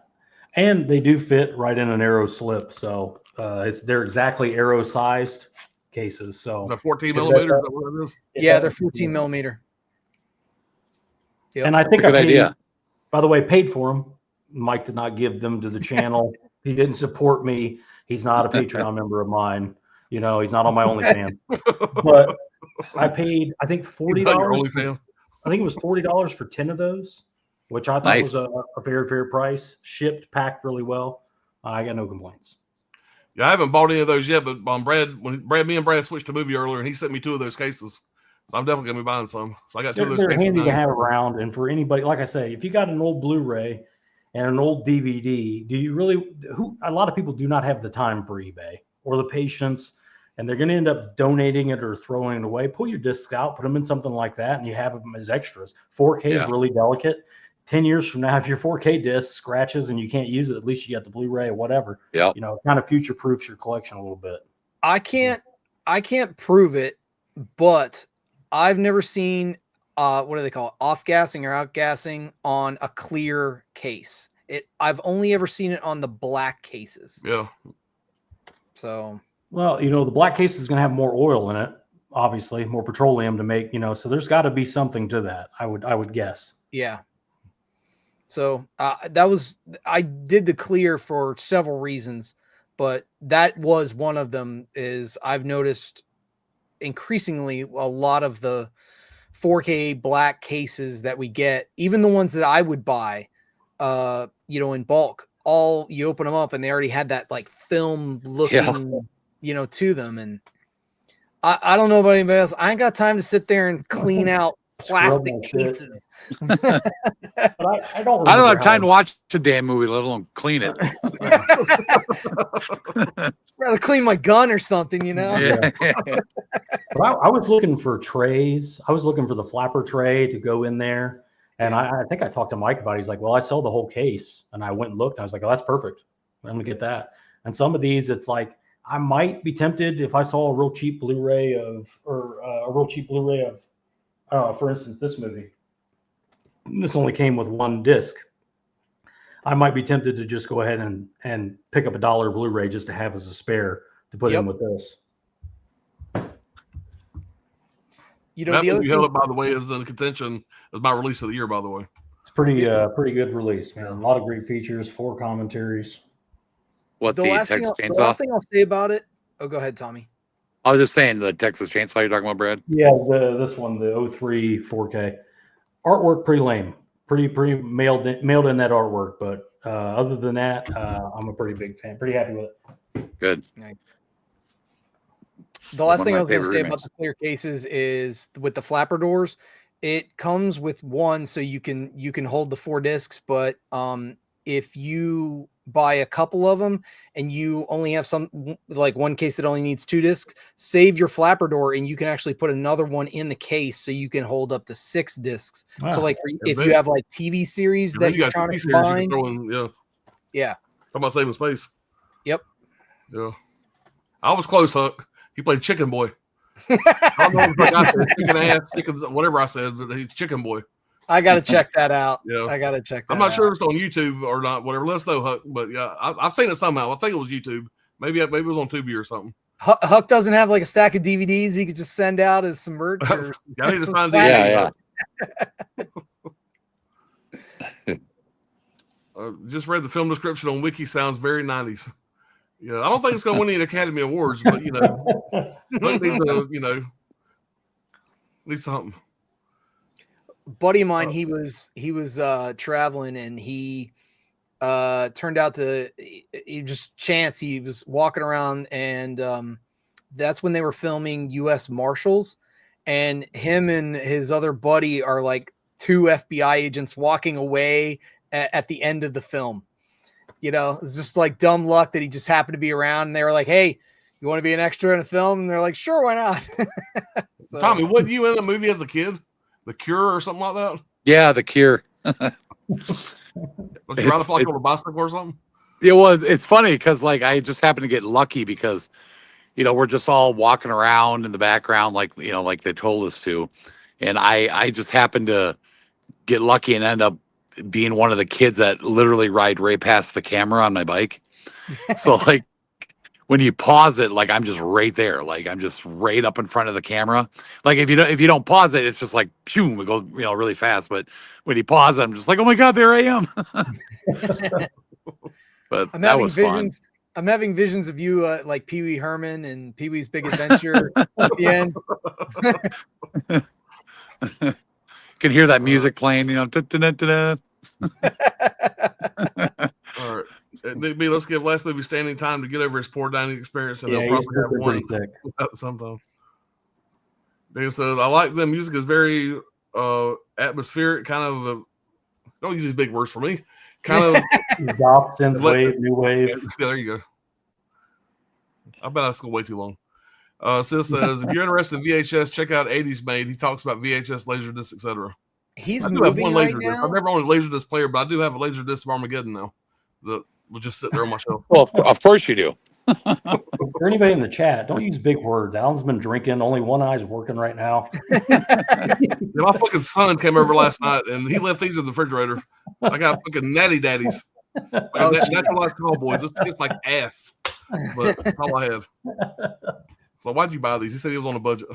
And they do fit right in an Arrow slip. So they're exactly Arrow sized cases. So the 14 millimeters. Is that what it is? Yeah, they're 14 millimeter. Yep. And I think That's a good idea. By the way, paid for them. Mike did not give them to the channel. He didn't support me. He's not a Patreon member of mine. He's not on my OnlyFans. But I paid, I think $40. I think it was $40 for 10 of those, which I thought was a very fair price. Shipped, packed really well. I got no complaints. Yeah, I haven't bought any of those yet, but me and Brad switched a movie earlier, and he sent me 2 of those cases. So I'm definitely gonna be buying some. So I got 2 of those. They're handy to have around, and for anybody, like I say, if you got an old Blu-ray and an old DVD, do you really? A lot of people do not have the time for eBay or the patience, and they're going to end up donating it or throwing it away. Pull your discs out, put them in something like that, and you have them as extras. 4K is really delicate. 10 years from now, if your 4K disc scratches and you can't use it, at least you got the Blu-ray or whatever. Yeah, you know, it kind of future proofs your collection a little bit. I can't prove it, but I've never seen what do they call it? Off-gassing or out-gassing on a clear case. I've only ever seen it on the black cases. Yeah. So, well, you know, the black case is going to have more oil in it, obviously, more petroleum to make, you know, so there's got to be something to that. I would guess. yeah. So I did the clear for several reasons, but that was one of them. Is I've noticed increasingly a lot of the 4K black cases that we get, even the ones that I would buy, you know, in bulk, all you open them up and they already had that like film looking, you know, to them. And I don't know about anybody else. I ain't got time to sit there and clean out plastic cases. But I don't have time to watch a damn movie, let alone clean it. Rather clean my gun or something, you know? Yeah. But I was looking for trays. I was looking for the flapper tray to go in there. And I think I talked to Mike about it. He's like, well, I sell the whole case. And I went and looked. And I was like, oh, that's perfect. I'm going to get that. And some of these, it's like, I might be tempted if I saw a real cheap Blu-ray of, for instance, this movie. This only came with one disc. I might be tempted to just go ahead and pick up a $1 Blu-ray just to have as a spare to put in with this. You know, that the other movie held up, by the way, is in contention as my release of the year, by the way. It's pretty good release, man. A lot of great features, 4 commentaries. What, the Texas Chainsaw? The last thing I'll say about it. Oh, go ahead, Tommy. I was just saying the Texas Chainsaw you're talking about, Brad. Yeah, this one, the 03 4K. Artwork pretty lame. Pretty mailed in that artwork, but other than that, I'm a pretty big fan. Pretty happy with it. Good. The last thing I was going to say about the clear cases is with the flapper doors, it comes with one, so you can hold the 4 discs. But if you buy a couple of them and you only have like one case that only needs 2 discs, save your flapper door and you can actually put another one in the case so you can hold up to 6 discs. Wow. So like if you have like TV series that you're trying to combine, yeah. How about saving space? Yep. Yeah. I was close, Huck. He played Chicken Boy. I don't know if I said chicken ass, chicken, whatever I said, but he's Chicken Boy. I got to check that out. Yeah. I got to check that out. I'm not sure if it's on YouTube or not, whatever. Let us know, Huck. But yeah, I've seen it somehow. I think it was YouTube. Maybe it was on Tubi or something. Huck doesn't have like a stack of DVDs he could just send out as some merch. I need to find DVDs. Yeah. Just read the film description on Wiki. Sounds very 90s. Yeah, I don't think it's going to win any Academy Awards, but you know, need something. Buddy of mine, he was traveling and he turned out to he was walking around and that's when they were filming U.S. Marshals, and him and his other buddy are like 2 FBI agents walking away at the end of the film. You know, it's just like dumb luck that he just happened to be around, and they were like, "Hey, you want to be an extra in a film?" And they're like, "Sure, why not?" So, Tommy, wasn't you in a movie as a kid? The Cure or something like that? Yeah, The Cure. Was you ride like on a bicycle or something? It was. It's funny because like I just happened to get lucky because, you know, we're just all walking around in the background like, you know, like they told us to, and I just happened to get lucky and end up being one of the kids that literally ride right past the camera on my bike. So like when you pause it, like I'm just right there, like I'm just right up in front of the camera. Like if you don't pause it, it's just like phew, it goes, you know, really fast. But when you pause it, I'm just like, oh my god, there I am. But that was fun. I'm having visions of you like Pee Wee Herman and Pee Wee's Big Adventure at the end. Can hear that music playing, you know. All right, B, let's give Last Movie Standing time to get over his poor dining experience, and they'll probably have one sometime. Dan says, "I like the music is very atmospheric, kind of Don't use these big words for me. Kind of Goth, synth wave, new wave. Yeah, there you go. I bet that's going way too long. Sis says, if you're interested in VHS, check out 80s Made. He talks about VHS, Laserdisc, etc. He's I do have moving one right Laserdisc. now. I've never owned a Laserdisc player, but I do have a Laserdisc of Armageddon now that will just sit there on my shelf. Well, of course you do. For anybody in the chat, don't use big words. Alan's been drinking. Only one eye's working right now. Yeah, my fucking son came over last night and he left these in the refrigerator. I got fucking natty daddies. That's a lot of tall boys. This tastes like ass. But that's all I had. So why'd you buy these? He said he was on a budget.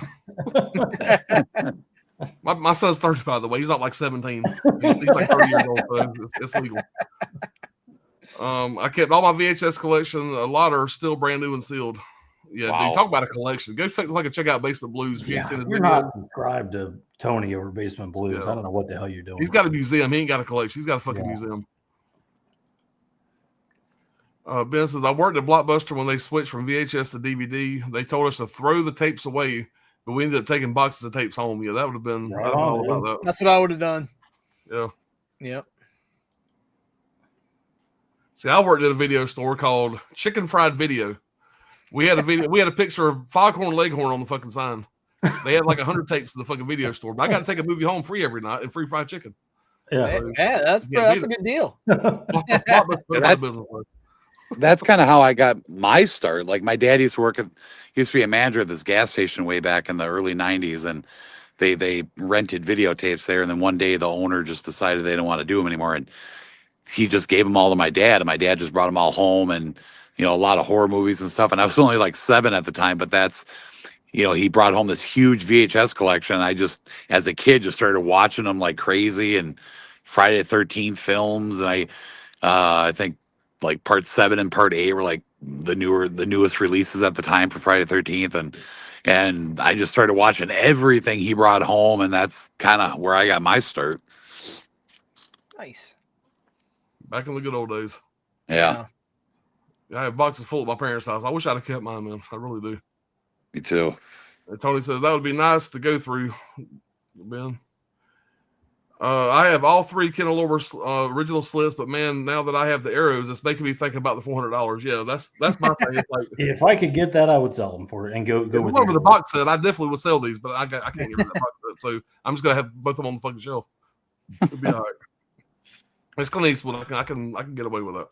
my son's 30, by the way. He's not like 17. He's like 30 years old, so it's legal. I kept all my VHS collection. A lot are still brand new and sealed. Yeah, Wow. dude, talk about a collection. Go check out Basement Blues if you ain't seen his You're videos. not subscribed to Tony over Basement Blues. Yeah. I don't know what the hell you're doing. He's got a museum. He ain't got a collection. He's got a fucking museum. Ben says, I worked at Blockbuster when they switched from VHS to DVD. They told us to throw the tapes away, but we ended up taking boxes of tapes home. Yeah, that would have been Right all on, about that. That's what I would have done. Yeah. Yep. See, I worked at a video store called Chicken Fried Video. We had a video. We had a picture of Foghorn Leghorn on the fucking sign. They had like 100 tapes in the fucking video store. But I got to take a movie home free every night and free fried chicken. Yeah. Yeah, that's a good deal. That's kind of how I got my start. Like my dad used to used to be a manager at this gas station way back in the early 90s, and they rented videotapes there. And then one day the owner just decided they didn't want to do them anymore, and he just gave them all to my dad, and my dad just brought them all home, and a lot of horror movies and stuff. And I was only like 7 at the time, but that's he brought home this huge VHS collection. I just, as a kid, just started watching them like crazy, and Friday the 13th films, and I think like part 7 and part 8 were like the newest releases at the time for Friday the 13th, and I just started watching everything he brought home, and that's kind of where I got my start. Nice. Back in the good old days. Yeah. I have boxes full at my parents' house. I wish I'd have kept mine, man. I really do. Me too. And Tony says that would be nice to go through, Ben. I have all 3 Ken Lorber original slits, but man, now that I have the arrows, it's making me think about the $400. Yeah, that's my thing. It's like, if I could get that, I would sell them for it and go with over the box set. I definitely would sell these, but I can't get rid of that box set, so I'm just gonna have both of them on the fucking shelf. It'll be all right. It's Clint Eastwood. I can get away with that.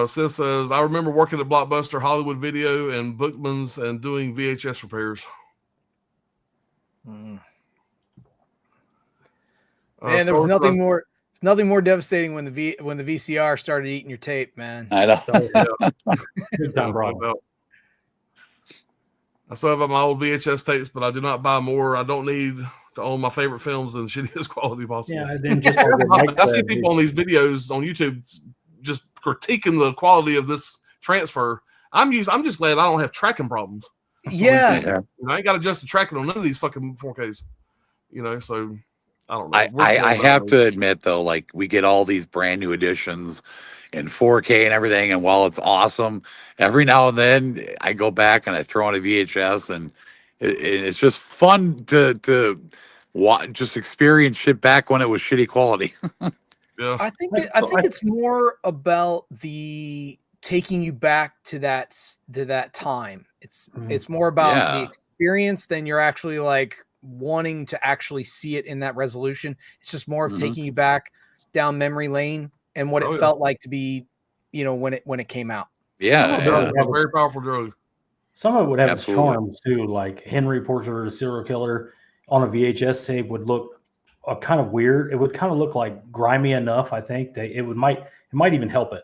Sis says, I remember working at Blockbuster, Hollywood Video, and Bookman's and doing VHS repairs. Man, there was nothing more devastating when the VCR started eating your tape, man. I know. Good time, bro. I still have my old VHS tapes, but I do not buy more. I don't need to own my favorite films in shittiest quality possible. Yeah, then just like I see people on these videos on YouTube just critiquing the quality of this transfer. I'm just glad I don't have tracking problems. Yeah. I ain't got to adjust the tracking on none of these fucking 4Ks. So I don't know. I have to admit though, like we get all these brand new editions in 4K and everything, and while it's awesome, every now and then I go back and I throw on a VHS, and it's just fun to just experience shit back when it was shitty quality. Yeah, I think it's more about the taking you back to that time. It's more about the experience than you're actually like wanting to actually see it in that resolution. It's just more of taking you back down memory lane and what it felt like to be, when it came out. Yeah, a very powerful drug. Some of it would have its charms too, like Henry Portrait of a Serial Killer on a VHS tape would look kind of weird. It would kind of look like grimy enough. I think that it might even help it.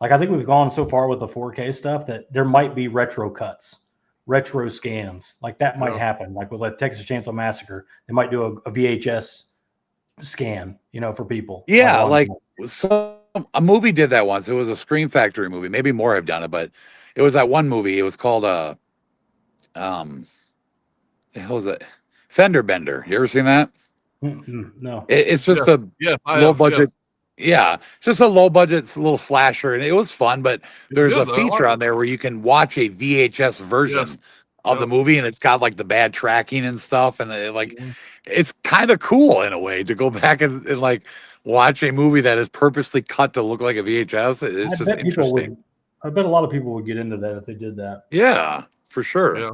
Like I think we've gone so far with the 4K stuff that there might be retro cuts, retro scans. Like that might happen. Like with a Texas Chainsaw Massacre, they might do a VHS scan, for people. Yeah, like so a movie did that once. It was a Scream Factory movie. Maybe more have done it, but it was that one movie. It was called the hell was it? Fender Bender. You ever seen that? No. It's just a low budget. Yeah, it's just a low budget little slasher, and it was fun. But there's a feature on there where you can watch a VHS version of the movie, and it's got like the bad tracking and stuff, and it's kind of cool in a way to go back and like watch a movie that is purposely cut to look like a VHS. It's just interesting. I bet a lot of people would get into that if they did that. Yeah, for sure. Yeah.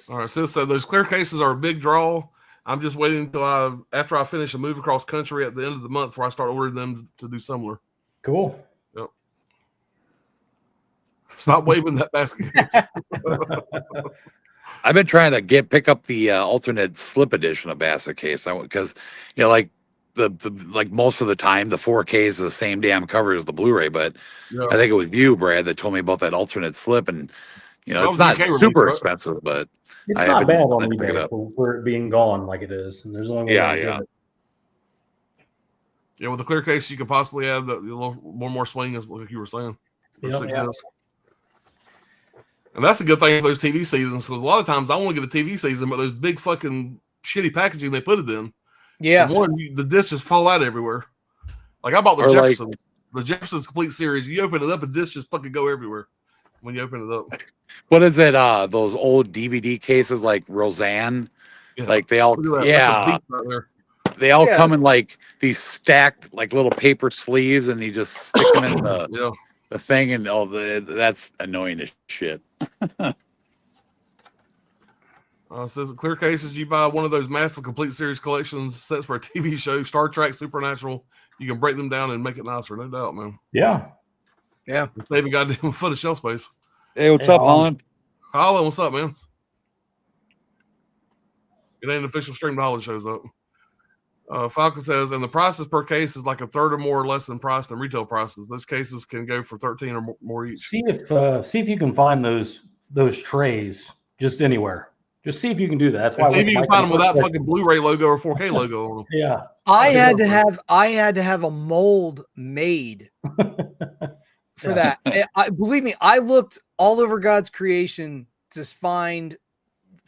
All right, so those clear cases are a big draw. I'm just waiting until after I finish a move across country at the end of the month before I start ordering them to do similar. Cool. Yep. Stop waving that basket. I've been trying to pick up the alternate slip edition of Basket Case because like the like most of the time the 4K is the same damn cover as the Blu-ray, but I think it was you, Brad, that told me about that alternate slip, and it's not super expensive, but it's not bad on eBay for it being gone like it is, and there's only yeah. Yeah, with the clear case, you could possibly have the little more swing, as like you were saying. Yep. And that's a good thing for those TV seasons. Because a lot of times I want to get a TV season, but those big fucking shitty packaging they put it in. Yeah. The discs just fall out everywhere. Like I bought the Jeffersons, the Jeffersons Complete Series. You open it up, and discs just fucking go everywhere when you open it up. What is it? Those old DVD cases like Roseanne, like they all, they all come in like these stacked like little paper sleeves, and you just stick them in the thing, and that's annoying as shit. Says clear cases. You buy one of those massive Complete Series collections sets for a TV show, Star Trek, Supernatural. You can break them down and make it nicer, no doubt, man. Yeah. They even got a foot of shelf space. Hey, what's up, Holland? Holland, what's up, man? It ain't an official stream. Holland shows up. Falcon says, and the prices per case is like a third or more less than price than retail prices. Those cases can go for 13 or more each. See if you can find those trays just anywhere. Just see if you can do that. That's why. See if you can find them without fucking Blu-ray logo or 4K logo on them. Yeah. I had to have a mold made for that. Believe me, I looked all over God's creation to find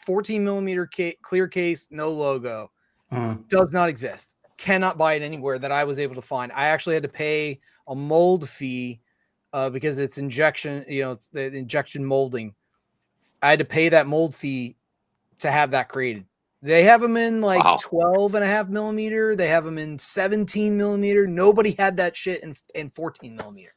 14 millimeter clear case, no logo. Does not exist. Cannot buy it anywhere that I was able to find. I actually had to pay a mold fee because it's injection, it's the injection molding. I had to pay that mold fee to have that created. They have them in like 12.5 millimeter. They have them in 17 millimeter. Nobody had that shit in 14 millimeter.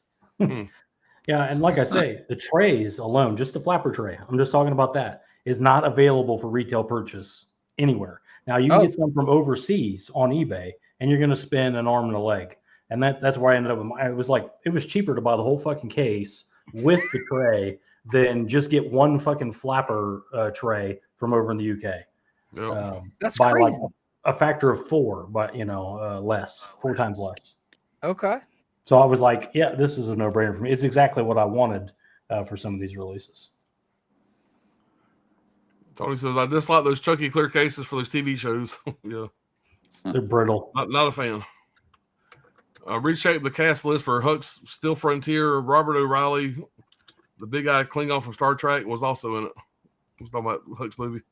Yeah, and like I say, the trays alone, just the flapper tray, I'm just talking about that, is not available for retail purchase anywhere. Now you can get some from overseas on eBay, and you're going to spend an arm and a leg. And that's where I ended up with it was cheaper to buy the whole fucking case with the tray than just get one fucking flapper tray from over in the UK. That's by crazy. Like a factor of 4, but less, 4 times less. Okay. So I was like, yeah, this is a no-brainer for me. It's exactly what I wanted for some of these releases. Tony says, I dislike those chunky clear cases for those TV shows. Yeah. They're brittle. Not a fan. Reshape the cast list for Hux, Steel Frontier, Robert O'Reilly, the big guy Klingon from Star Trek was also in it. I was talking about Hux movie.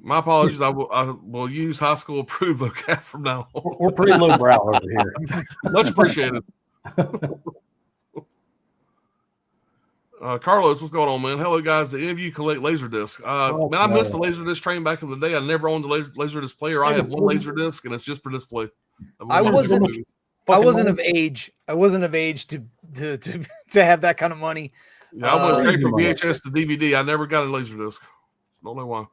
My apologies. I will use high school approved vocab from now on. We're pretty lowbrow over here. Much appreciated. Carlos, what's going on, man? Hello, guys. The interview collect Laserdisc. Man, I missed the Laserdisc train back in the day. I never owned a Laserdisc player. I have one Laserdisc, and it's just for display. I wasn't of age. I wasn't of age to have that kind of money. Yeah, I went straight from VHS to DVD. I never got a Laserdisc. Don't know why.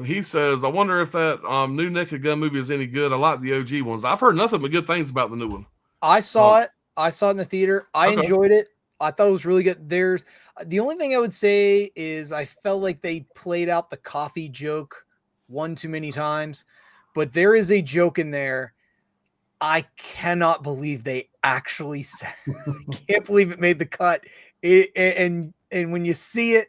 He says, I wonder if that new Naked Gun movie is any good. I like the OG ones. I've heard nothing but good things about the new one. I saw it. I saw it in the theater. I enjoyed it. I thought it was really good. The only thing I would say is I felt like they played out the coffee joke one too many times, but there is a joke in there. I cannot believe they actually said. I can't believe it made the cut. And when you see it,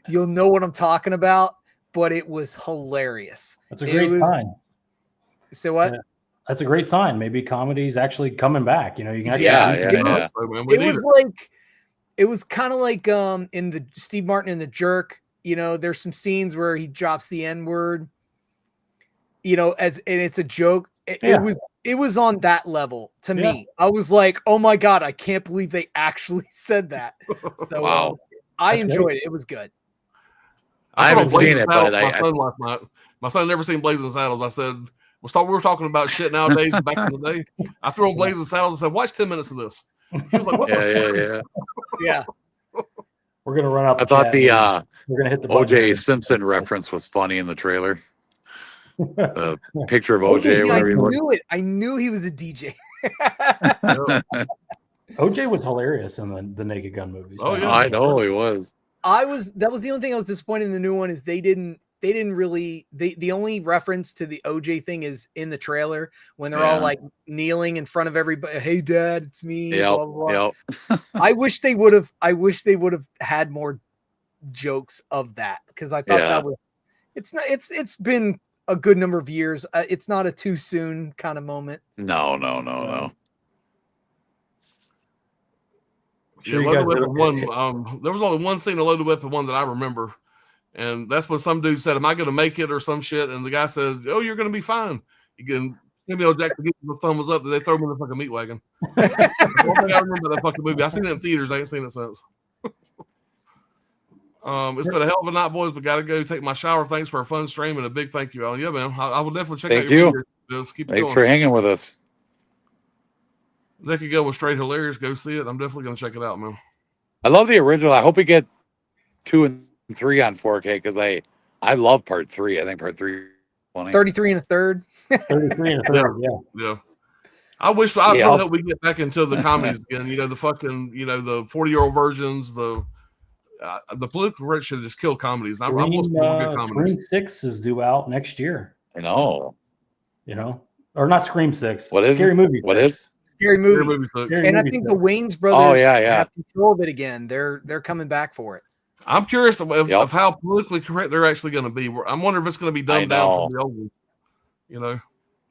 you'll know what I'm talking about. But it was hilarious. That's a great sign. So what? Yeah. That's a great sign. Maybe comedy's actually coming back. You can actually It was kind of like in the Steve Martin in The Jerk. There's some scenes where he drops the N-word. And it's a joke. It it was on that level to Yeah. me. I was like, oh my God, I can't believe they actually said that. So Wow. I That's enjoyed it. It was good. I saw haven't Blazing seen it, Saddles but with my son last night. My son never seen Blazing Saddles. I said, we were talking about shit nowadays back in the day. I threw on Blazing Saddles and said, watch 10 minutes of this. He was like, what the fuck? yeah. Yeah. We're gonna run out. I thought the we're gonna hit the button OJ here. Simpson reference was funny in the trailer. The picture of OJ, OJ, Yeah, I whatever you want. knew it. I knew he was a DJ. OJ was hilarious in the Naked Gun movies. Oh, yeah. I know he was. That was the only thing I was disappointed in the new one is they didn't really the only reference to the OJ thing is in the trailer when they're all Yeah. like kneeling in front of everybody. Hey dad, it's me. Blah, blah, blah. Yep. I wish they would have had more jokes of that because I thought Yeah. that was it's been a good number of years. It's not a too soon kind of moment. No. Sure, Yeah, you Loaded guys Weapon did- 1. There was only one scene of Loaded Weapon 1 that I remember, and that's when some dude said, "Am I going to make it?" or some shit, and the guy said, "Oh, you're going to be fine." Again, Samuel Jackson gives him the thumbs up that they throw him in the fucking meat wagon. One thing I remember that fucking movie. I seen it in theaters. I ain't seen it since. It's been a hell of a night, boys, but gotta go take my shower. Thanks for a fun stream and a big thank you, Alan. Yeah, man. I will definitely check Thank out your you. videos. Just keep it Thanks going. for hanging with us. They could go with Straight Hilarious. Go see it. I'm definitely gonna check it out, man. I love the original. I hope we get 2 and 3 on 4K because I love part 3. I think part 3 is funny. 33 and a third. 33 and a third. Yeah. Yeah. I really Yeah. hope we get back into the comedies again. You know, the fucking, the 40-year-old versions, the political rich should just kill comedies. I want some more good comedies. Scream 6 is due out next year. I know. Or not Scream 6. What is Scary it? Movie? What 6. is? Scary movie. Scary movie sucks. Scary And I Movie think 6. the Wayans brothers yeah. have control of it again. They're coming back for it. I'm curious of Yep. how politically correct they're actually going to be. I'm wondering if it's going to be dumbed down know. from the old ones.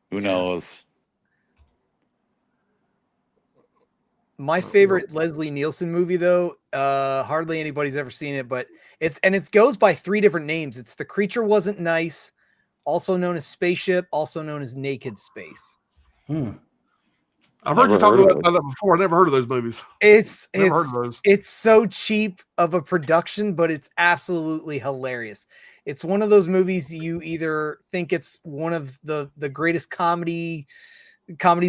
Who knows? My favorite Leslie Nielsen movie, though, hardly anybody's ever seen it, but it goes by 3 different names. It's The Creature Wasn't Nice, also known as Spaceship, also known as Naked Space. I've heard you Never talk heard of about that before. I never heard of those movies. Never heard of those. It's so cheap of a production, but it's absolutely hilarious. It's one of those movies you either think it's one of the greatest comedies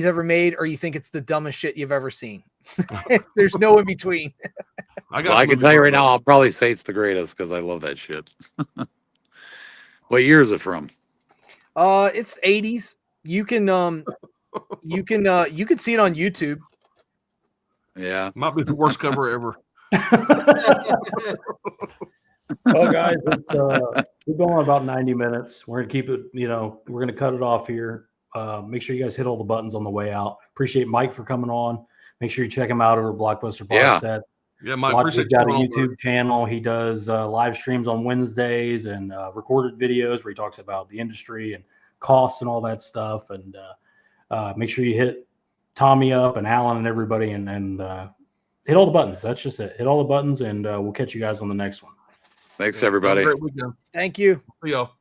ever made, or you think it's the dumbest shit you've ever seen. There's no in between. I Well, I can tell you right now, I'll probably say it's the greatest because I love that shit. What year is it from? It's 80s. You can see it on YouTube. Yeah. Might be the worst cover ever. Well, guys, we're going about 90 minutes. We're gonna keep it. We're gonna cut it off here. Make sure you guys hit all the buttons on the way out. Appreciate Mike for coming on. Make sure you check him out over Blockbuster Box Yeah. Set. Yeah, Mike, He's appreciate got a you. YouTube channel. He does live streams on Wednesdays and recorded videos where he talks about the industry and costs and all that stuff. And make sure you hit Tommy up and Alan and everybody and hit all the buttons. That's just it. Hit all the buttons, and we'll catch you guys on the next one. Thanks, Have a everybody. great weekend. Thank you. See y'all.